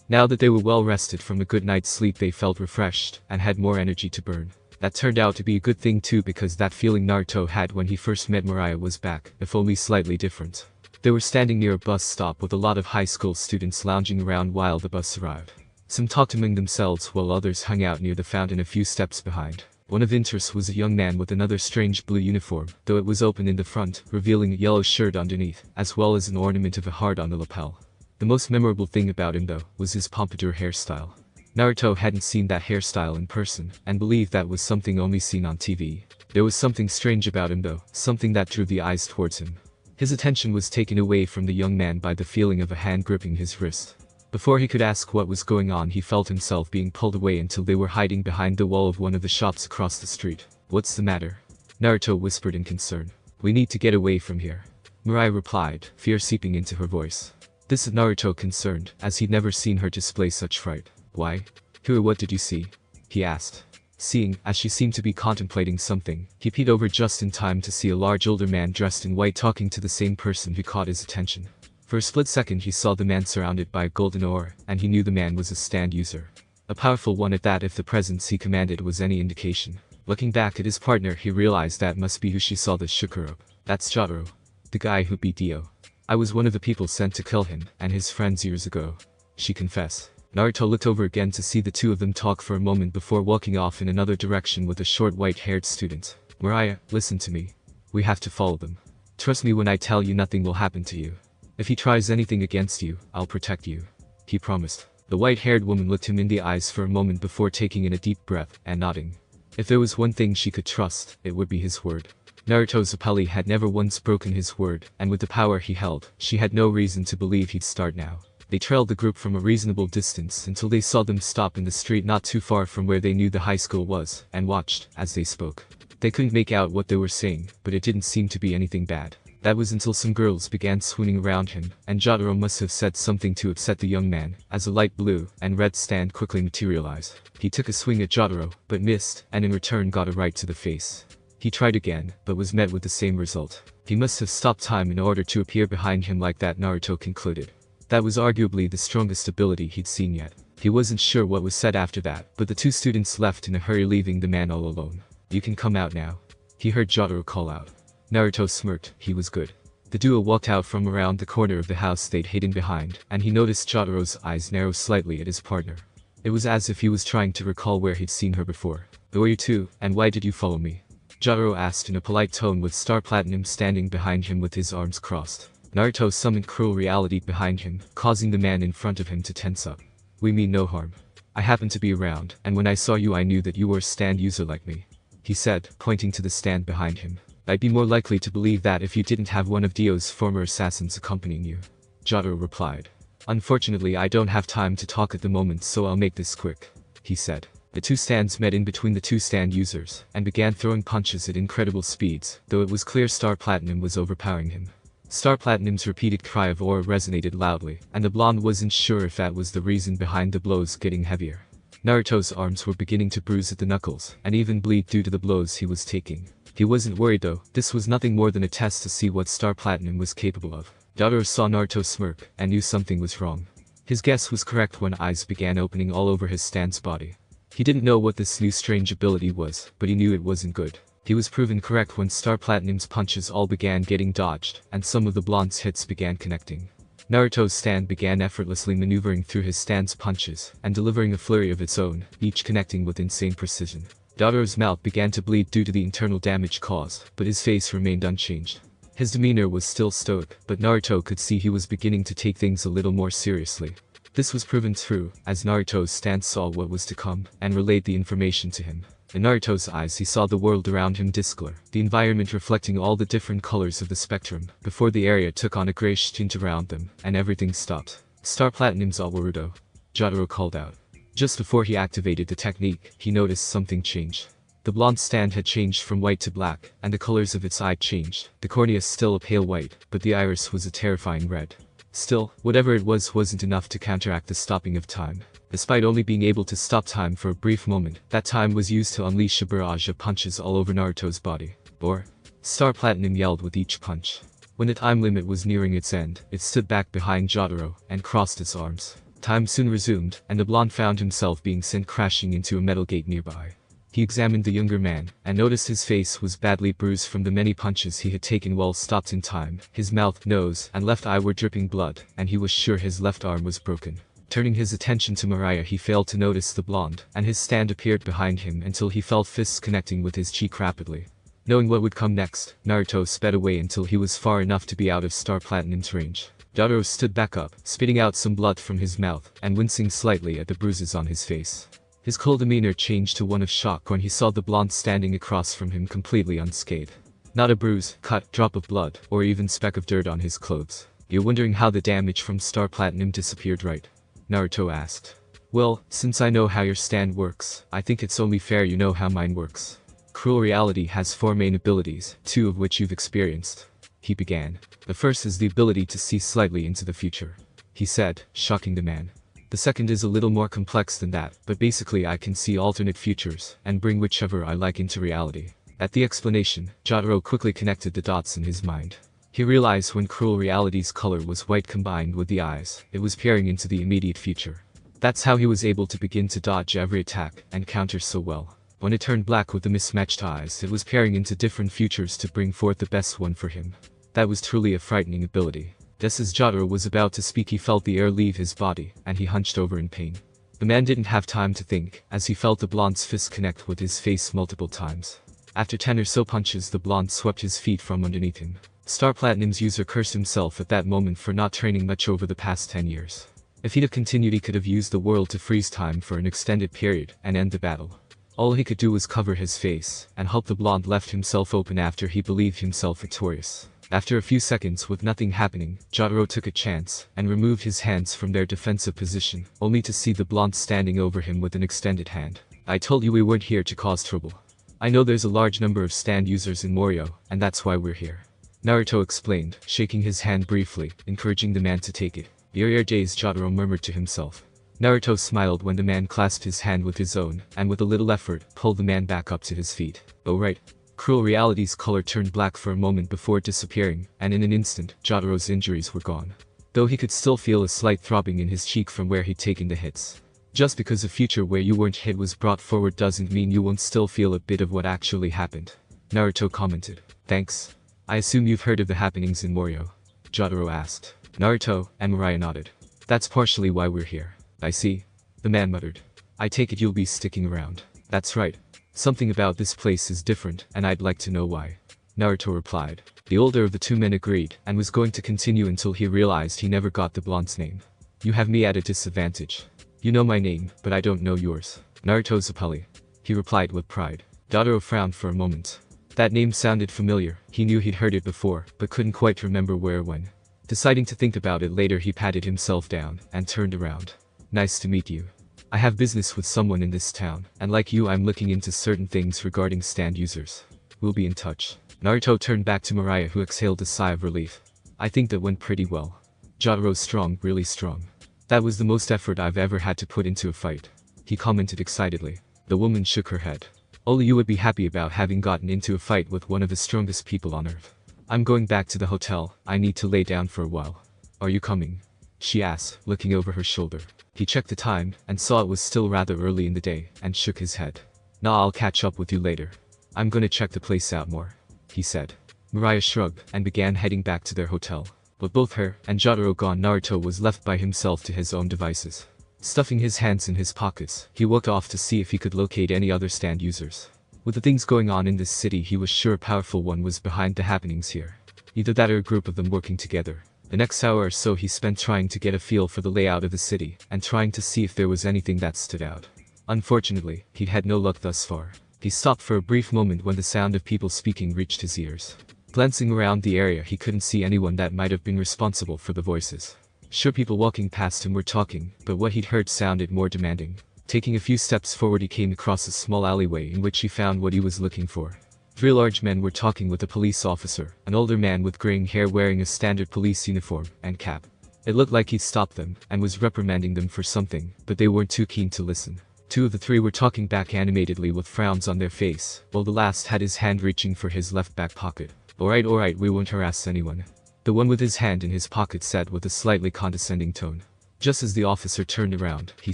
A: Now that they were well rested from a good night's sleep, they felt refreshed and had more energy to burn. That turned out to be a good thing too, because that feeling Naruto had when he first met Mariah was back, if only slightly different. They were standing near a bus stop with a lot of high school students lounging around while the bus arrived. Some talked among themselves while others hung out near the fountain a few steps behind. One of interest was a young man with another strange blue uniform, though it was open in the front, revealing a yellow shirt underneath, as well as an ornament of a heart on the lapel. The most memorable thing about him though, was his pompadour hairstyle. Naruto hadn't seen that hairstyle in person, and believed that was something only seen on TV. There was something strange about him though, something that drew the eyes towards him. His attention was taken away from the young man by the feeling of a hand gripping his wrist. Before he could ask what was going on, he felt himself being pulled away until they were hiding behind the wall of one of the shops across the street. What's the matter? Naruto whispered in concern. We need to get away from here, Mariah replied, fear seeping into her voice. This had Naruto concerned, as he'd never seen her display such fright. Why? Who or what did you see? He asked. Seeing, as she seemed to be contemplating something, he peeked over just in time to see a large older man dressed in white talking to the same person who caught his attention. For a split second he saw the man surrounded by a golden ore, and he knew the man was a stand user. A powerful one at that, if the presence he commanded was any indication. Looking back at his partner, he realized that must be who she saw that shook her up. That's Jotaro, the guy who beat Dio. I was one of the people sent to kill him and his friends years ago, she confessed. Naruto looked over again to see the two of them talk for a moment before walking off in another direction with a short white-haired student. Mariah, listen to me. We have to follow them. Trust me when I tell you nothing will happen to you. If he tries anything against you, I'll protect you, he promised. The white-haired woman looked him in the eyes for a moment before taking in a deep breath and nodding. If there was one thing she could trust, it would be his word. Naruto's appellee had never once broken his word, and with the power he held, she had no reason to believe he'd start now. They trailed the group from a reasonable distance until they saw them stop in the street not too far from where they knew the high school was, and watched as they spoke. They couldn't make out what they were saying, but it didn't seem to be anything bad. That was until some girls began swooning around him, and Jotaro must have said something to upset the young man, as a light blue and red stand quickly materialized. He took a swing at Jotaro, but missed, and in return got a right to the face. He tried again, but was met with the same result. He must have stopped time in order to appear behind him like that, Naruto concluded. That was arguably the strongest ability he'd seen yet. He wasn't sure what was said after that, but the two students left in a hurry, leaving the man all alone. You can come out now, he heard Jotaro call out. Naruto smirked, he was good. The duo walked out from around the corner of the house they'd hidden behind, and he noticed Jotaro's eyes narrow slightly at his partner. It was as if he was trying to recall where he'd seen her before. Who are you two, and why did you follow me? Jotaro asked in a polite tone, with Star Platinum standing behind him with his arms crossed. Naruto summoned cruel reality behind him, causing the man in front of him to tense up. We mean no harm. I happened to be around, and when I saw you I knew that you were a stand user like me, he said, pointing to the stand behind him. I'd be more likely to believe that if you didn't have one of Dio's former assassins accompanying you, Jotaro replied. Unfortunately, I don't have time to talk at the moment, so I'll make this quick, he said. The two stands met in between the two stand users, and began throwing punches at incredible speeds, though it was clear Star Platinum was overpowering him. Star Platinum's repeated cry of aura resonated loudly, and the blonde wasn't sure if that was the reason behind the blows getting heavier. Naruto's arms were beginning to bruise at the knuckles, and even bleed due to the blows he was taking. He wasn't worried though, this was nothing more than a test to see what Star Platinum was capable of. Jotaro saw Naruto smirk, and knew something was wrong. His guess was correct when eyes began opening all over his stand's body. He didn't know what this new strange ability was, but he knew it wasn't good. He was proven correct when Star Platinum's punches all began getting dodged, and some of the blonde's hits began connecting. Naruto's stand began effortlessly maneuvering through his stand's punches, and delivering a flurry of its own, each connecting with insane precision. Jotaro's mouth began to bleed due to the internal damage caused, but his face remained unchanged. His demeanor was still stoic, but Naruto could see he was beginning to take things a little more seriously. This was proven true, as Naruto's stand saw what was to come, and relayed the information to him. In Naruto's eyes he saw the world around him discolor, the environment reflecting all the different colors of the spectrum, before the area took on a grayish tint around them, and everything stopped. Star Platinum's Naruto, Jotaro called out. Just before he activated the technique, he noticed something change. The blonde stand had changed from white to black, and the colors of its eye changed. The cornea still a pale white, but the iris was a terrifying red. Still, whatever it was wasn't enough to counteract the stopping of time. Despite only being able to stop time for a brief moment, that time was used to unleash a barrage of punches all over Naruto's body. Or, Star Platinum yelled with each punch. When the time limit was nearing its end, it stood back behind Jotaro, and crossed its arms. Time soon resumed, and the blonde found himself being sent crashing into a metal gate nearby. He examined the younger man, and noticed his face was badly bruised from the many punches he had taken while stopped in time. His mouth, nose, and left eye were dripping blood, and he was sure his left arm was broken. Turning his attention to Mariah, he failed to notice the blonde, and his stand appeared behind him until he felt fists connecting with his cheek rapidly. Knowing what would come next, Naruto sped away until he was far enough to be out of Star Platinum's range. Jotaro stood back up, spitting out some blood from his mouth, and wincing slightly at the bruises on his face. His cool demeanor changed to one of shock when he saw the blonde standing across from him completely unscathed. Not a bruise, cut, drop of blood, or even speck of dirt on his clothes. You're wondering how the damage from Star Platinum disappeared, right? Naruto asked. Well, since I know how your stand works, I think it's only fair you know how mine works. Cruel Reality has 4 main abilities, 2 of which you've experienced. He began. The first is the ability to see slightly into the future, he said, shocking the man. The second is a little more complex than that, but basically I can see alternate futures, and bring whichever I like into reality. At the explanation, Jotaro quickly connected the dots in his mind. He realized when Cruel Reality's color was white combined with the eyes, it was peering into the immediate future. That's how he was able to begin to dodge every attack, and counter so well. When it turned black with the mismatched eyes, it was peering into different futures to bring forth the best one for him. That was truly a frightening ability. Just as Jotaro was about to speak, he felt the air leave his body, and he hunched over in pain. The man didn't have time to think, as he felt the blonde's fist connect with his face multiple times. After 10 or so punches, the blonde swept his feet from underneath him. Star Platinum's user cursed himself at that moment for not training much over the past 10 years. If he'd have continued, he could have used the world to freeze time for an extended period, and end the battle. All he could do was cover his face, and hope the blonde left himself open after he believed himself victorious. After a few seconds with nothing happening, Jotaro took a chance, and removed his hands from their defensive position, only to see the blonde standing over him with an extended hand. I told you we weren't here to cause trouble. I know there's a large number of stand users in Morioh, and that's why we're here. Naruto explained, shaking his hand briefly, encouraging the man to take it. You're dazed, Jotaro murmured to himself. Naruto smiled when the man clasped his hand with his own, and with a little effort, pulled the man back up to his feet. Oh right. Cruel Reality's color turned black for a moment before disappearing, and in an instant, Jotaro's injuries were gone. Though he could still feel a slight throbbing in his cheek from where he'd taken the hits. Just because a future where you weren't hit was brought forward doesn't mean you won't still feel a bit of what actually happened. Naruto commented. Thanks. I assume you've heard of the happenings in Morioh? Jotaro asked. Naruto and Mariah nodded. That's partially why we're here. I see. The man muttered. I take it you'll be sticking around. That's right. Something about this place is different, and I'd like to know why. Naruto replied. The older of the two men agreed, and was going to continue until he realized he never got the blonde's name. You have me at a disadvantage. You know my name, but I don't know yours. Naruto Zapali. He replied with pride. Jotaro frowned for a moment. That name sounded familiar. He knew he'd heard it before, but couldn't quite remember where or when. Deciding to think about it later, he patted himself down and turned around. Nice to meet you. I have business with someone in this town, and like you, I'm looking into certain things regarding stand users. We'll be in touch. Naruto turned back to Mariah, who exhaled a sigh of relief. I think that went pretty well. Jotaro's strong, really strong. That was the most effort I've ever had to put into a fight. He commented excitedly. The woman shook her head. Only you would be happy about having gotten into a fight with one of the strongest people on earth. I'm going back to the hotel, I need to lay down for a while. Are you coming? She asked, looking over her shoulder. He checked the time, and saw it was still rather early in the day, and shook his head. Nah, I'll catch up with you later. I'm gonna check the place out more, he said. Mariah shrugged, and began heading back to their hotel. With both her and Jotaro gone, Naruto was left by himself to his own devices. Stuffing his hands in his pockets, he walked off to see if he could locate any other stand users. With the things going on in this city, he was sure a powerful one was behind the happenings here. Either that or a group of them working together. The next hour or so he spent trying to get a feel for the layout of the city, and trying to see if there was anything that stood out. Unfortunately, he'd had no luck thus far. He stopped for a brief moment when the sound of people speaking reached his ears. Glancing around the area, he couldn't see anyone that might have been responsible for the voices. Sure, people walking past him were talking, but what he'd heard sounded more demanding. Taking a few steps forward, he came across a small alleyway in which he found what he was looking for. Three large men were talking with a police officer, an older man with graying hair wearing a standard police uniform and cap. It looked like he'd stopped them and was reprimanding them for something, but they weren't too keen to listen. Two of the three were talking back animatedly with frowns on their face, while the last had his hand reaching for his left back pocket. Alright, we won't harass anyone. The one with his hand in his pocket said with a slightly condescending tone. Just as the officer turned around, he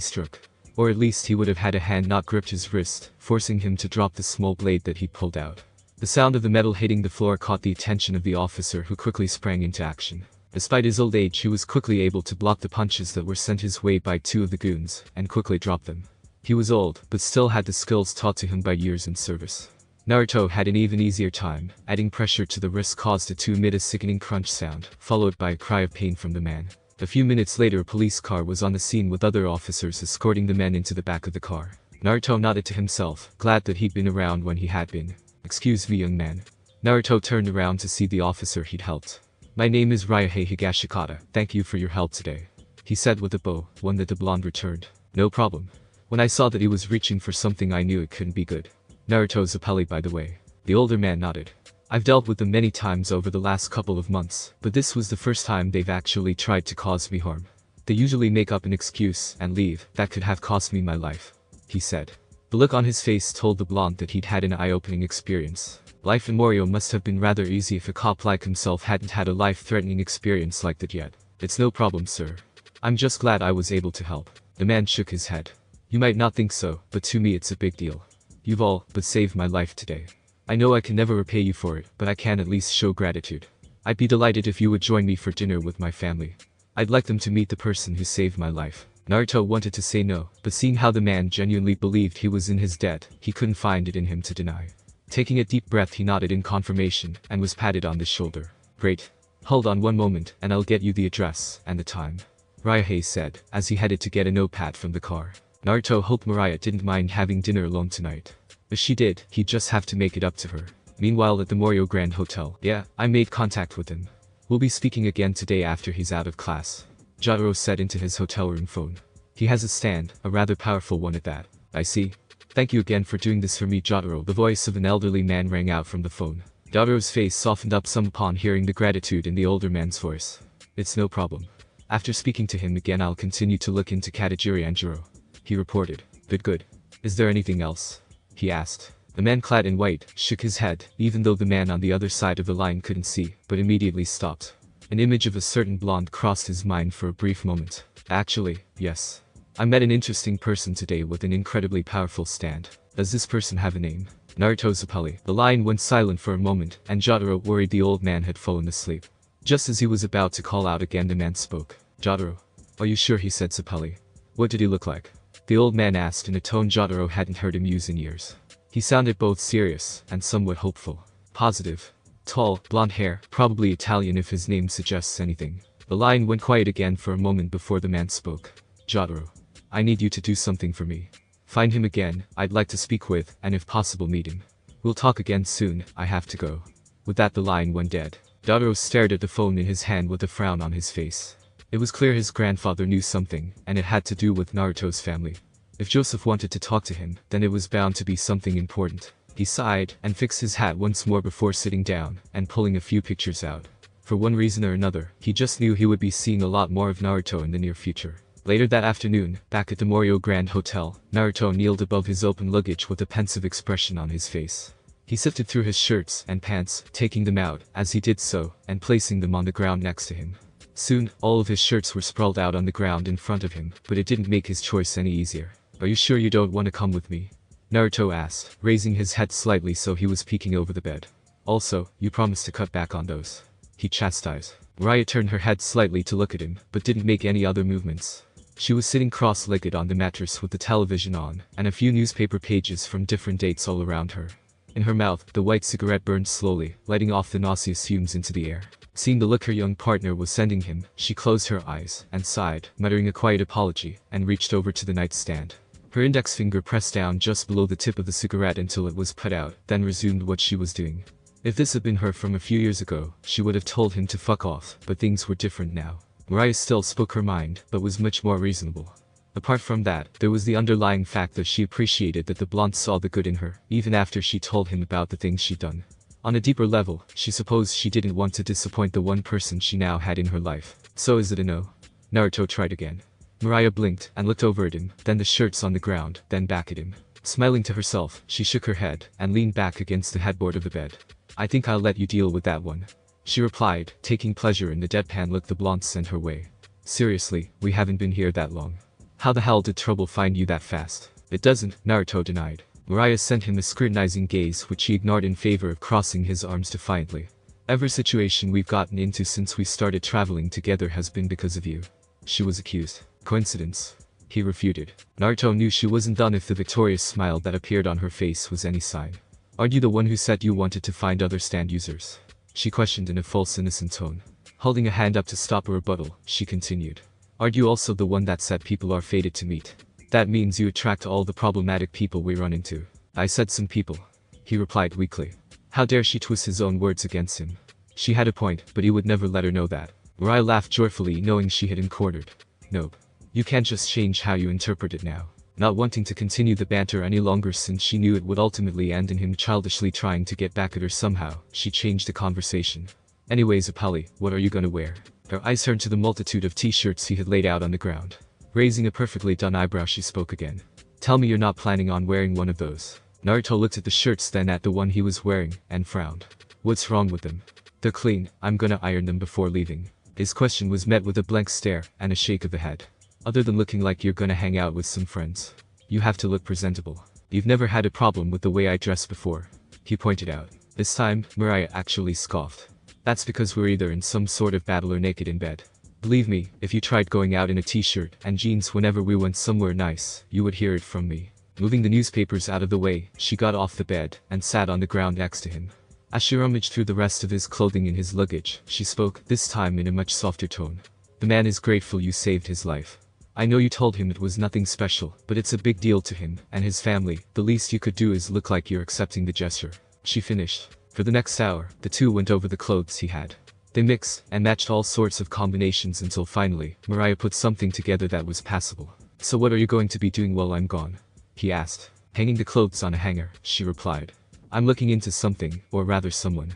A: struck. Or at least he would have had a hand not gripped his wrist, forcing him to drop the small blade that he pulled out. The sound of the metal hitting the floor caught the attention of the officer, who quickly sprang into action. Despite his old age, he was quickly able to block the punches that were sent his way by two of the goons, and quickly drop them. He was old, but still had the skills taught to him by years in service. Naruto had an even easier time. Adding pressure to the wrist caused it to emit a sickening crunch sound, followed by a cry of pain from the man. A few minutes later, a police car was on the scene with other officers escorting the men into the back of the car. Naruto nodded to himself, glad that he'd been around when he had been. Excuse me, young man. Naruto turned around to see the officer he'd helped. My name is Mariah Higashikata, thank you for your help today, he said with a bow, one that the blonde returned. No problem. When I saw that he was reaching for something, I knew it couldn't be good. Naruto's a pally, by the way. The older man nodded. I've dealt with them many times over the last couple of months, but this was the first time they've actually tried to cause me harm. They usually make up an excuse and leave. That could have cost me my life, he said. The look on his face told the blonde that he'd had an eye-opening experience. Life in Morioh must have been rather easy if a cop like himself hadn't had a life-threatening experience like that yet. It's no problem, sir. I'm just glad I was able to help. The man shook his head. You might not think so, but to me it's a big deal. You've all but saved my life today. I know I can never repay you for it, but I can at least show gratitude. I'd be delighted if you would join me for dinner with my family. I'd like them to meet the person who saved my life. Naruto wanted to say no, but seeing how the man genuinely believed he was in his debt, he couldn't find it in him to deny. Taking a deep breath, he nodded in confirmation and was patted on the shoulder. Great. Hold on one moment and I'll get you the address and the time, Mariah said, as he headed to get a notepad from the car. Naruto hoped Mariah didn't mind having dinner alone tonight. If she did, he'd just have to make it up to her. Meanwhile, at the Morioh Grand Hotel, yeah, I made contact with him. We'll be speaking again today after he's out of class, Jotaro said into his hotel room phone. He has a stand, a rather powerful one at that. I see. Thank you again for doing this for me, Jotaro. The voice of an elderly man rang out from the phone. Jotaro's face softened up some upon hearing the gratitude in the older man's voice. It's no problem. After speaking to him again, I'll continue to look into Katajiri and Jiro, he reported. Good. Is there anything else? He asked. The man clad in white shook his head, even though the man on the other side of the line couldn't see, but immediately stopped. An image of a certain blonde crossed his mind for a brief moment. Actually, yes. I met an interesting person today with an incredibly powerful stand. Does this person have a name? Naruto Zapali. The line went silent for a moment, and Jotaro worried the old man had fallen asleep. Just as he was about to call out again, the man spoke. Jotaro. Are you sure? He said. Zapali. What did he look like? The old man asked in a tone Jotaro hadn't heard him use in years. He sounded both serious and somewhat hopeful. Positive. Tall, blonde hair, probably Italian if his name suggests anything. The line went quiet again for a moment before the man spoke. Jotaro. I need you to do something for me. Find him again, I'd like to speak with, and if possible meet him. We'll talk again soon, I have to go. With that, the line went dead. Jotaro stared at the phone in his hand with a frown on his face. It was clear his grandfather knew something, and it had to do with Naruto's family. If Joseph wanted to talk to him, then it was bound to be something important. He sighed, and fixed his hat once more before sitting down, and pulling a few pictures out. For one reason or another, he just knew he would be seeing a lot more of Naruto in the near future. Later that afternoon, back at the Morioh Grand Hotel, Naruto kneeled above his open luggage with a pensive expression on his face. He sifted through his shirts and pants, taking them out, as he did so, and placing them on the ground next to him. Soon, all of his shirts were sprawled out on the ground in front of him, but it didn't make his choice any easier. "Are you sure you don't want to come with me?" Naruto asked, raising his head slightly so he was peeking over the bed. "Also, you promised to cut back on those," he chastised. Mariah turned her head slightly to look at him, but didn't make any other movements. She was sitting cross-legged on the mattress with the television on, and a few newspaper pages from different dates all around her. In her mouth, the white cigarette burned slowly, letting off the nauseous fumes into the air. Seeing the look her young partner was sending him, she closed her eyes, and sighed, muttering a quiet apology, and reached over to the nightstand. Her index finger pressed down just below the tip of the cigarette until it was put out, then resumed what she was doing. If this had been her from a few years ago, she would have told him to fuck off, but things were different now. Mariah still spoke her mind, but was much more reasonable. Apart from that, there was the underlying fact that she appreciated that the blonde saw the good in her, even after she told him about the things she'd done. On a deeper level, she supposed she didn't want to disappoint the one person she now had in her life. "So is it a no?" Naruto tried again. Mariah blinked and looked over at him, then the shirts on the ground, then back at him. Smiling to herself, she shook her head and leaned back against the headboard of the bed. "I think I'll let you deal with that one," she replied, taking pleasure in the deadpan look the blonde sent her way. "Seriously, we haven't been here that long. How the hell did trouble find you that fast?" "It doesn't," Naruto denied. Mariah sent him a scrutinizing gaze which he ignored in favor of crossing his arms defiantly. "Every situation we've gotten into since we started traveling together has been because of you," she was accused. "Coincidence?" he refuted. Naruto knew she wasn't done if the victorious smile that appeared on her face was any sign. "Aren't you the one who said you wanted to find other stand users?" she questioned in a false innocent tone. Holding a hand up to stop a rebuttal, she continued. "Aren't you also the one that said people are fated to meet? That means you attract all the problematic people we run into." "I said some people," he replied weakly. How dare she twist his own words against him? She had a point, but he would never let her know that. Mariah laughed joyfully knowing she had encountered. "Nope. You can't just change how you interpret it now." Not wanting to continue the banter any longer since she knew it would ultimately end in him childishly trying to get back at her somehow, she changed the conversation. "Anyways, Apali, what are you gonna wear?" Her eyes turned to the multitude of t-shirts he had laid out on the ground. Raising a perfectly done eyebrow, she spoke again. "Tell me you're not planning on wearing one of those." Naruto looked at the shirts, then at the one he was wearing, and frowned. "What's wrong with them?" "They're clean, I'm gonna iron them before leaving." His question was met with a blank stare, and a shake of the head. "Other than looking like you're gonna hang out with some friends, you have to look presentable. You've never had a problem with the way I dress before," he pointed out. This time, Mariah actually scoffed. "That's because we're either in some sort of battle or naked in bed. Believe me, if you tried going out in a t-shirt and jeans whenever we went somewhere nice, you would hear it from me." Moving the newspapers out of the way, she got off the bed and sat on the ground next to him. As she rummaged through the rest of his clothing in his luggage, she spoke, this time in a much softer tone. "The man is grateful you saved his life. I know you told him it was nothing special, but it's a big deal to him and his family. The least you could do is look like you're accepting the gesture," she finished. For the next hour, the two went over the clothes he had. They mixed and matched all sorts of combinations until finally, Mariah put something together that was passable. "So what are you going to be doing while I'm gone?" he asked. "Hanging the clothes on a hanger," she replied. "I'm looking into something, or rather someone."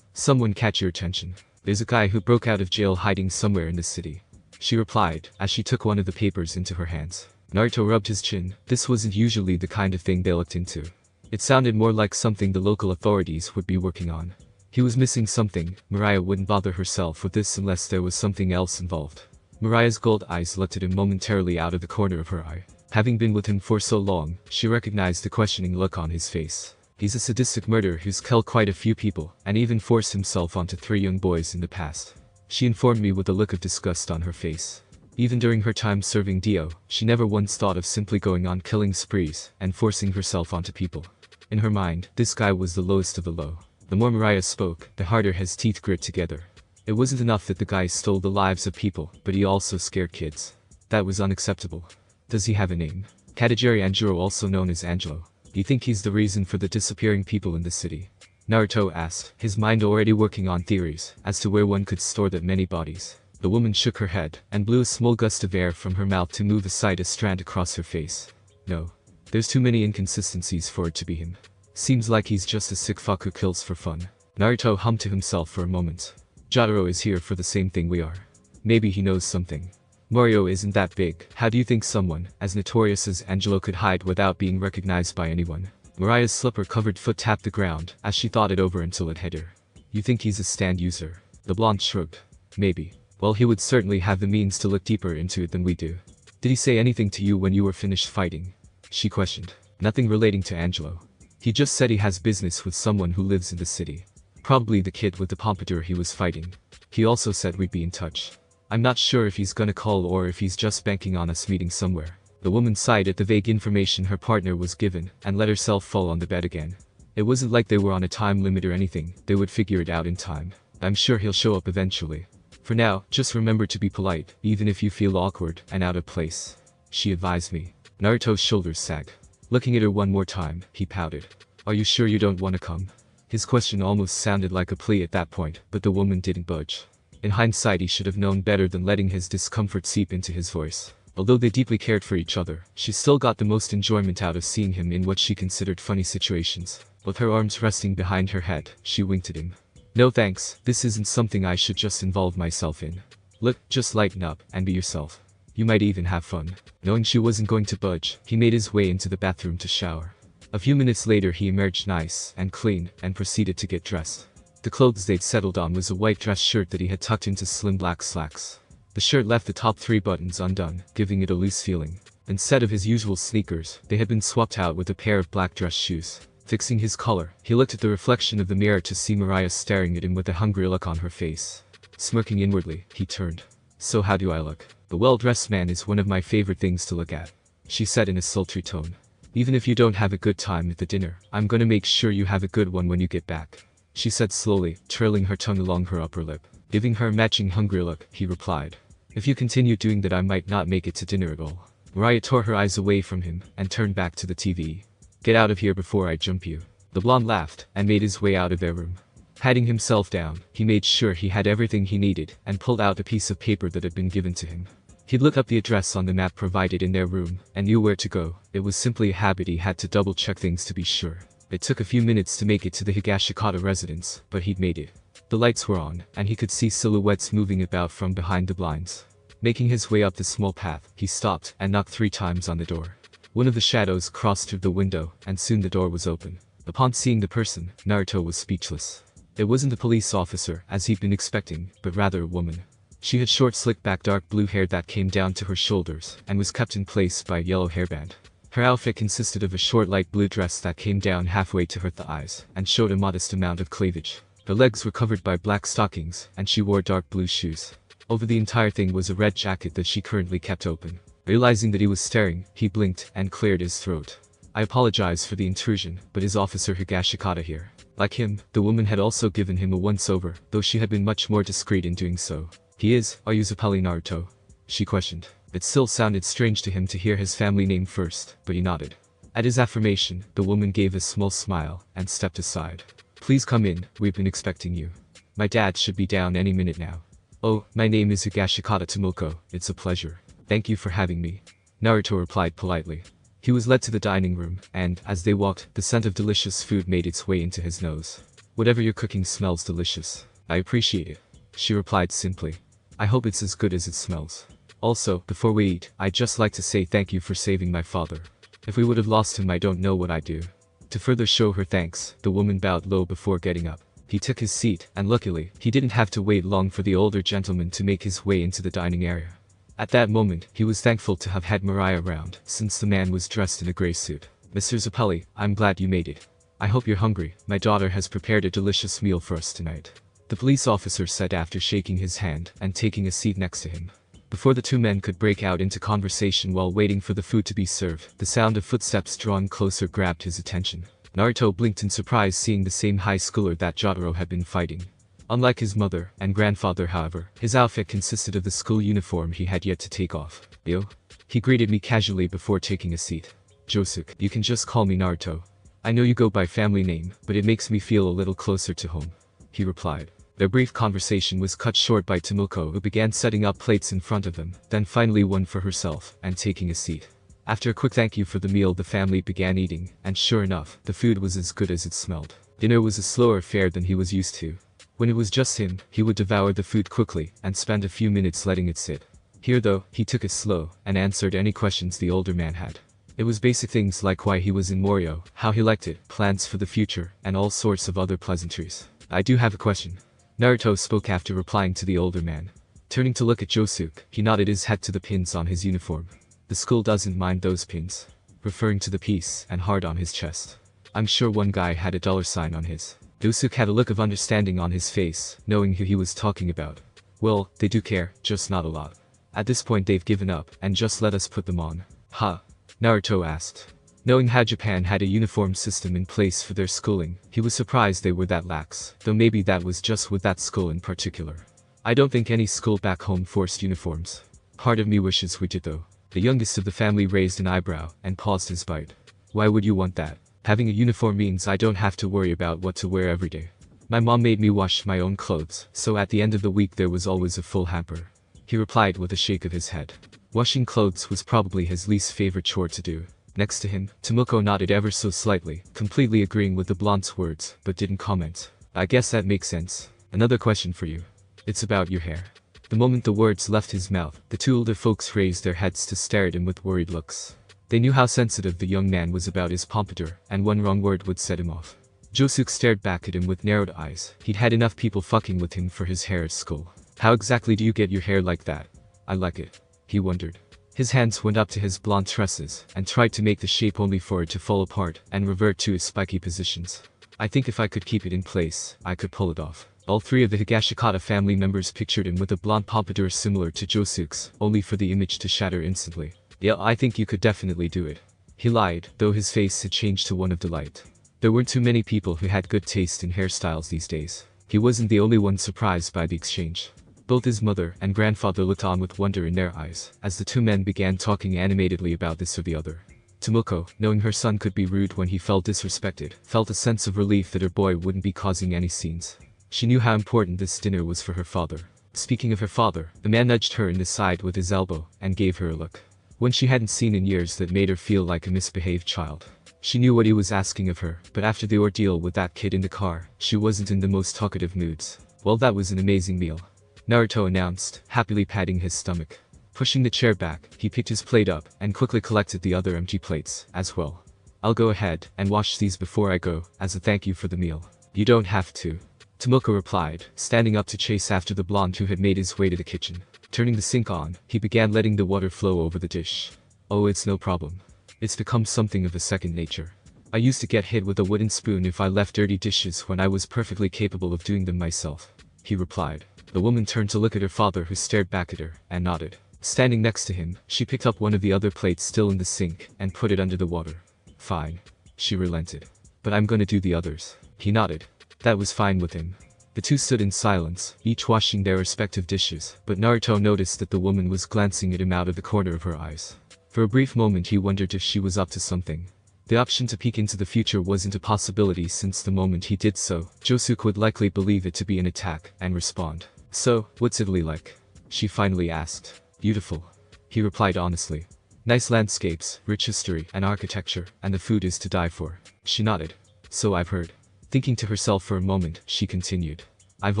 A: "Someone catch your attention." "There's a guy who broke out of jail hiding somewhere in the city," she replied, as she took one of the papers into her hands. Naruto rubbed his chin. This wasn't usually the kind of thing they looked into. It sounded more like something the local authorities would be working on. He was missing something. Mariah wouldn't bother herself with this unless there was something else involved. Mariah's gold eyes looked at him momentarily out of the corner of her eye. Having been with him for so long, she recognized the questioning look on his face. He's a sadistic murderer who's killed quite a few people, and even forced himself onto 3 young boys in the past. She informed me with a look of disgust on her face. Even during her time serving Dio, she never once thought of simply going on killing sprees and forcing herself onto people. In her mind, this guy was the lowest of the low. The more Mariah spoke, the harder his teeth grit together. It wasn't enough that the guy stole the lives of people, but he also scared kids. That was unacceptable. "Does he have a name?" "Katajiri Anjuro, also known as Angelo. Do you think he's the reason for the disappearing people in the city?" Naruto asked, his mind already working on theories as to where one could store that many bodies. The woman shook her head and blew a small gust of air from her mouth to move aside a strand across her face. No. There's too many inconsistencies for it to be him. Seems like he's just a sick fuck who kills for fun. Naruto hummed to himself for a moment. Jotaro is here for the same thing we are. Maybe he knows something. Morioh isn't that big. How do you think someone as notorious as Angelo could hide without being recognized by anyone? Mariah's slipper-covered foot tapped the ground as she thought it over until it hit her. You think he's a stand user? The blonde shrugged. Maybe. Well, he would certainly have the means to look deeper into it than we do. Did he say anything to you when you were finished fighting? She questioned. Nothing relating to Angelo. He just said he has business with someone who lives in the city. Probably the kid with the pompadour he was fighting. He also said we'd be in touch. I'm not sure if he's gonna call or if he's just banking on us meeting somewhere. The woman sighed at the vague information her partner was given and let herself fall on the bed again. It wasn't like they were on a time limit or anything, they would figure it out in time. I'm sure he'll show up eventually. For now, just remember to be polite, even if you feel awkward and out of place. She advised me. Naruto's shoulders sagged. Looking at her one more time, he pouted. Are you sure you don't want to come? His question almost sounded like a plea at that point, but the woman didn't budge. In hindsight, he should have known better than letting his discomfort seep into his voice. Although they deeply cared for each other, she still got the most enjoyment out of seeing him in what she considered funny situations. With her arms resting behind her head, she winked at him. No thanks, this isn't something I should just involve myself in. Look, just lighten up and be yourself. You might even have fun. Knowing she wasn't going to budge, he made his way into the bathroom to shower. A few minutes later he emerged nice and clean and proceeded to get dressed. The clothes they'd settled on was a white dress shirt that he had tucked into slim black slacks. The shirt left the top 3 buttons undone, giving it a loose feeling. Instead of his usual sneakers, they had been swapped out with a pair of black dress shoes. Fixing his collar, he looked at the reflection of the mirror to see Mariah staring at him with a hungry look on her face. Smirking inwardly, he turned. So how do I look? The well-dressed man is one of my favorite things to look at, she said in a sultry tone. Even if you don't have a good time at the dinner, I'm gonna make sure you have a good one when you get back, she said slowly, trailing her tongue along her upper lip. Giving her a matching hungry look, he replied. If you continue doing that I might not make it to dinner at all. Mariah tore her eyes away from him and turned back to the TV. Get out of here before I jump you. The blonde laughed and made his way out of their room. Patting himself down, he made sure he had everything he needed and pulled out a piece of paper that had been given to him. He'd look up the address on the map provided in their room and knew where to go. It was simply a habit he had to double check things to be sure. It took a few minutes to make it to the Higashikata residence, but he'd made it. The lights were on, and he could see silhouettes moving about from behind the blinds. Making his way up the small path, he stopped and knocked 3 times on the door. One of the shadows crossed through the window, and soon the door was open. Upon seeing the person, Naruto was speechless. It wasn't a police officer, as he'd been expecting, but rather a woman. She had short slick-back dark blue hair that came down to her shoulders, and was kept in place by a yellow hairband. Her outfit consisted of a short light blue dress that came down halfway to her thighs, and showed a modest amount of cleavage. Her legs were covered by black stockings, and she wore dark blue shoes. Over the entire thing was a red jacket that she currently kept open. Realizing that he was staring, he blinked and cleared his throat. I apologize for the intrusion, but is Officer Higashikata here? Like him, the woman had also given him a once-over, though she had been much more discreet in doing so. He is, are you Zappelli Naruto? She questioned. It still sounded strange to him to hear his family name first, but he nodded. At his affirmation, the woman gave a small smile and stepped aside. Please come in, we've been expecting you. My dad should be down any minute now. Oh, my name is Higashikata Tomoko, it's a pleasure. Thank you for having me. Naruto replied politely. He was led to the dining room, and, as they walked, the scent of delicious food made its way into his nose. Whatever you're cooking smells delicious. I appreciate it, she replied simply. I hope it's as good as it smells. Also, before we eat, I'd just like to say thank you for saving my father. If we would have lost him, I don't know what I'd do. To further show her thanks, the woman bowed low before getting up. He took his seat, and luckily, he didn't have to wait long for the older gentleman to make his way into the dining area. At that moment, he was thankful to have had Mariah around, since the man was dressed in a grey suit. Mr. Zappelli, I'm glad you made it. I hope you're hungry. My daughter has prepared a delicious meal for us tonight, the police officer said after shaking his hand and taking a seat next to him. Before the 2 men could break out into conversation while waiting for the food to be served, the sound of footsteps drawn closer grabbed his attention. Naruto blinked in surprise, seeing the same high schooler that Jotaro had been fighting. Unlike his mother and grandfather, however, his outfit consisted of the school uniform he had yet to take off. Yo? He greeted me casually before taking a seat. Josuke, you can just call me Naruto. I know you go by family name, but it makes me feel a little closer to home, he replied. Their brief conversation was cut short by Tomoko, who began setting up plates in front of them, then finally one for herself, and taking a seat. After a quick thank you for the meal, the family began eating, and sure enough, the food was as good as it smelled. Dinner was a slower fare than he was used to. When it was just him, he would devour the food quickly, and spend a few minutes letting it sit. Here though, he took it slow, and answered any questions the older man had. It was basic things like why he was in Morioh, how he liked it, plans for the future, and all sorts of other pleasantries. I do have a question. Naruto spoke after replying to the older man. Turning to look at Josuke, he nodded his head to the pins on his uniform. The school doesn't mind those pins. Referring to the piece and heart on his chest. I'm sure one guy had a $sign on his. Josuke had a look of understanding on his face, knowing who he was talking about. Well, they do care, just not a lot. At this point they've given up, and just let us put them on. Huh? Naruto asked. Knowing how Japan had a uniform system in place for their schooling, he was surprised they were that lax, though maybe that was just with that school in particular. I don't think any school back home forced uniforms. Part of me wishes we did though. The youngest of the family raised an eyebrow, and paused his bite. Why would you want that? Having a uniform means I don't have to worry about what to wear every day. My mom made me wash my own clothes, so at the end of the week there was always a full hamper. He replied with a shake of his head. Washing clothes was probably his least favorite chore to do. Next to him, Tomoko nodded ever so slightly, completely agreeing with the blonde's words, but didn't comment. I guess that makes sense. Another question for you. It's about your hair. The moment the words left his mouth, the two older folks raised their heads to stare at him with worried looks. They knew how sensitive the young man was about his pompadour, and one wrong word would set him off. Josuke stared back at him with narrowed eyes. He'd had enough people fucking with him for his hair at school. How exactly do you get your hair like that? I like it. He wondered. His hands went up to his blonde tresses, and tried to make the shape only for it to fall apart, and revert to its spiky positions. I think if I could keep it in place, I could pull it off. All three of the Higashikata family members pictured him with a blonde pompadour similar to Josuke's, only for the image to shatter instantly. Yeah, I think you could definitely do it. He lied, though his face had changed to one of delight. There weren't too many people who had good taste in hairstyles these days. He wasn't the only one surprised by the exchange. Both his mother and grandfather looked on with wonder in their eyes, as the two men began talking animatedly about this or the other. Tomoko, knowing her son could be rude when he felt disrespected, felt a sense of relief that her boy wouldn't be causing any scenes. She knew how important this dinner was for her father. Speaking of her father, the man nudged her in the side with his elbow, and gave her a look. One she hadn't seen in years that made her feel like a misbehaved child. She knew what he was asking of her, but after the ordeal with that kid in the car, she wasn't in the most talkative moods. Well, that was an amazing meal, Naruto announced, happily patting his stomach. Pushing the chair back, he picked his plate up, and quickly collected the other empty plates, as well. I'll go ahead, and wash these before I go, as a thank you for the meal. You don't have to, Tomoko replied, standing up to chase after the blonde who had made his way to the kitchen. Turning the sink on, he began letting the water flow over the dish. Oh, it's no problem. It's become something of a second nature. I used to get hit with a wooden spoon if I left dirty dishes when I was perfectly capable of doing them myself, he replied. The woman turned to look at her father, who stared back at her, and nodded. Standing next to him, she picked up one of the other plates still in the sink, and put it under the water. Fine. She relented. But I'm gonna do the others. He nodded. That was fine with him. The two stood in silence, each washing their respective dishes, but Naruto noticed that the woman was glancing at him out of the corner of her eyes. For a brief moment he wondered if she was up to something. The option to peek into the future wasn't a possibility, since the moment he did so, Josuke would likely believe it to be an attack, and respond. So, what's Italy like? She finally asked. Beautiful, he replied honestly. Nice landscapes, rich history and architecture, and the food is to die for. She nodded. So I've heard. Thinking to herself for a moment, she continued. I've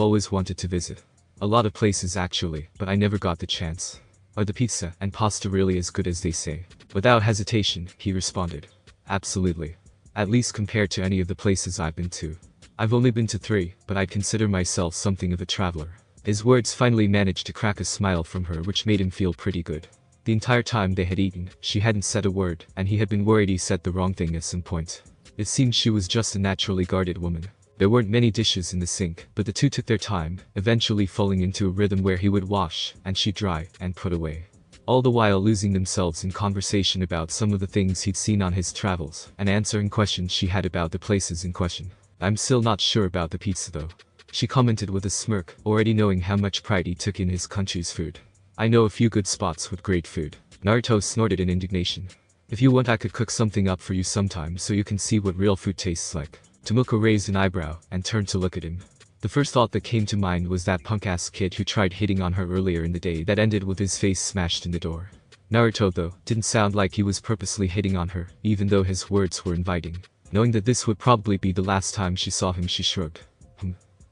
A: always wanted to visit. A lot of places actually, but I never got the chance. Are the pizza and pasta really as good as they say? Without hesitation, he responded. Absolutely. At least compared to any of the places I've been to. I've only been to 3, but I'd consider myself something of a traveler. His words finally managed to crack a smile from her, which made him feel pretty good. The entire time they had eaten, she hadn't said a word, and he had been worried he said the wrong thing at some point. It seemed she was just a naturally guarded woman. There weren't many dishes in the sink, but the two took their time, eventually falling into a rhythm where he would wash, and she'd dry, and put away. All the while losing themselves in conversation about some of the things he'd seen on his travels, and answering questions she had about the places in question. I'm still not sure about the pizza though, she commented with a smirk, already knowing how much pride he took in his country's food. I know a few good spots with great food. Naruto snorted in indignation. If you want, I could cook something up for you sometime so you can see what real food tastes like. Tomoko raised an eyebrow and turned to look at him. The first thought that came to mind was that punk-ass kid who tried hitting on her earlier in the day that ended with his face smashed in the door. Naruto, though, didn't sound like he was purposely hitting on her, even though his words were inviting. Knowing that this would probably be the last time she saw him, she shrugged.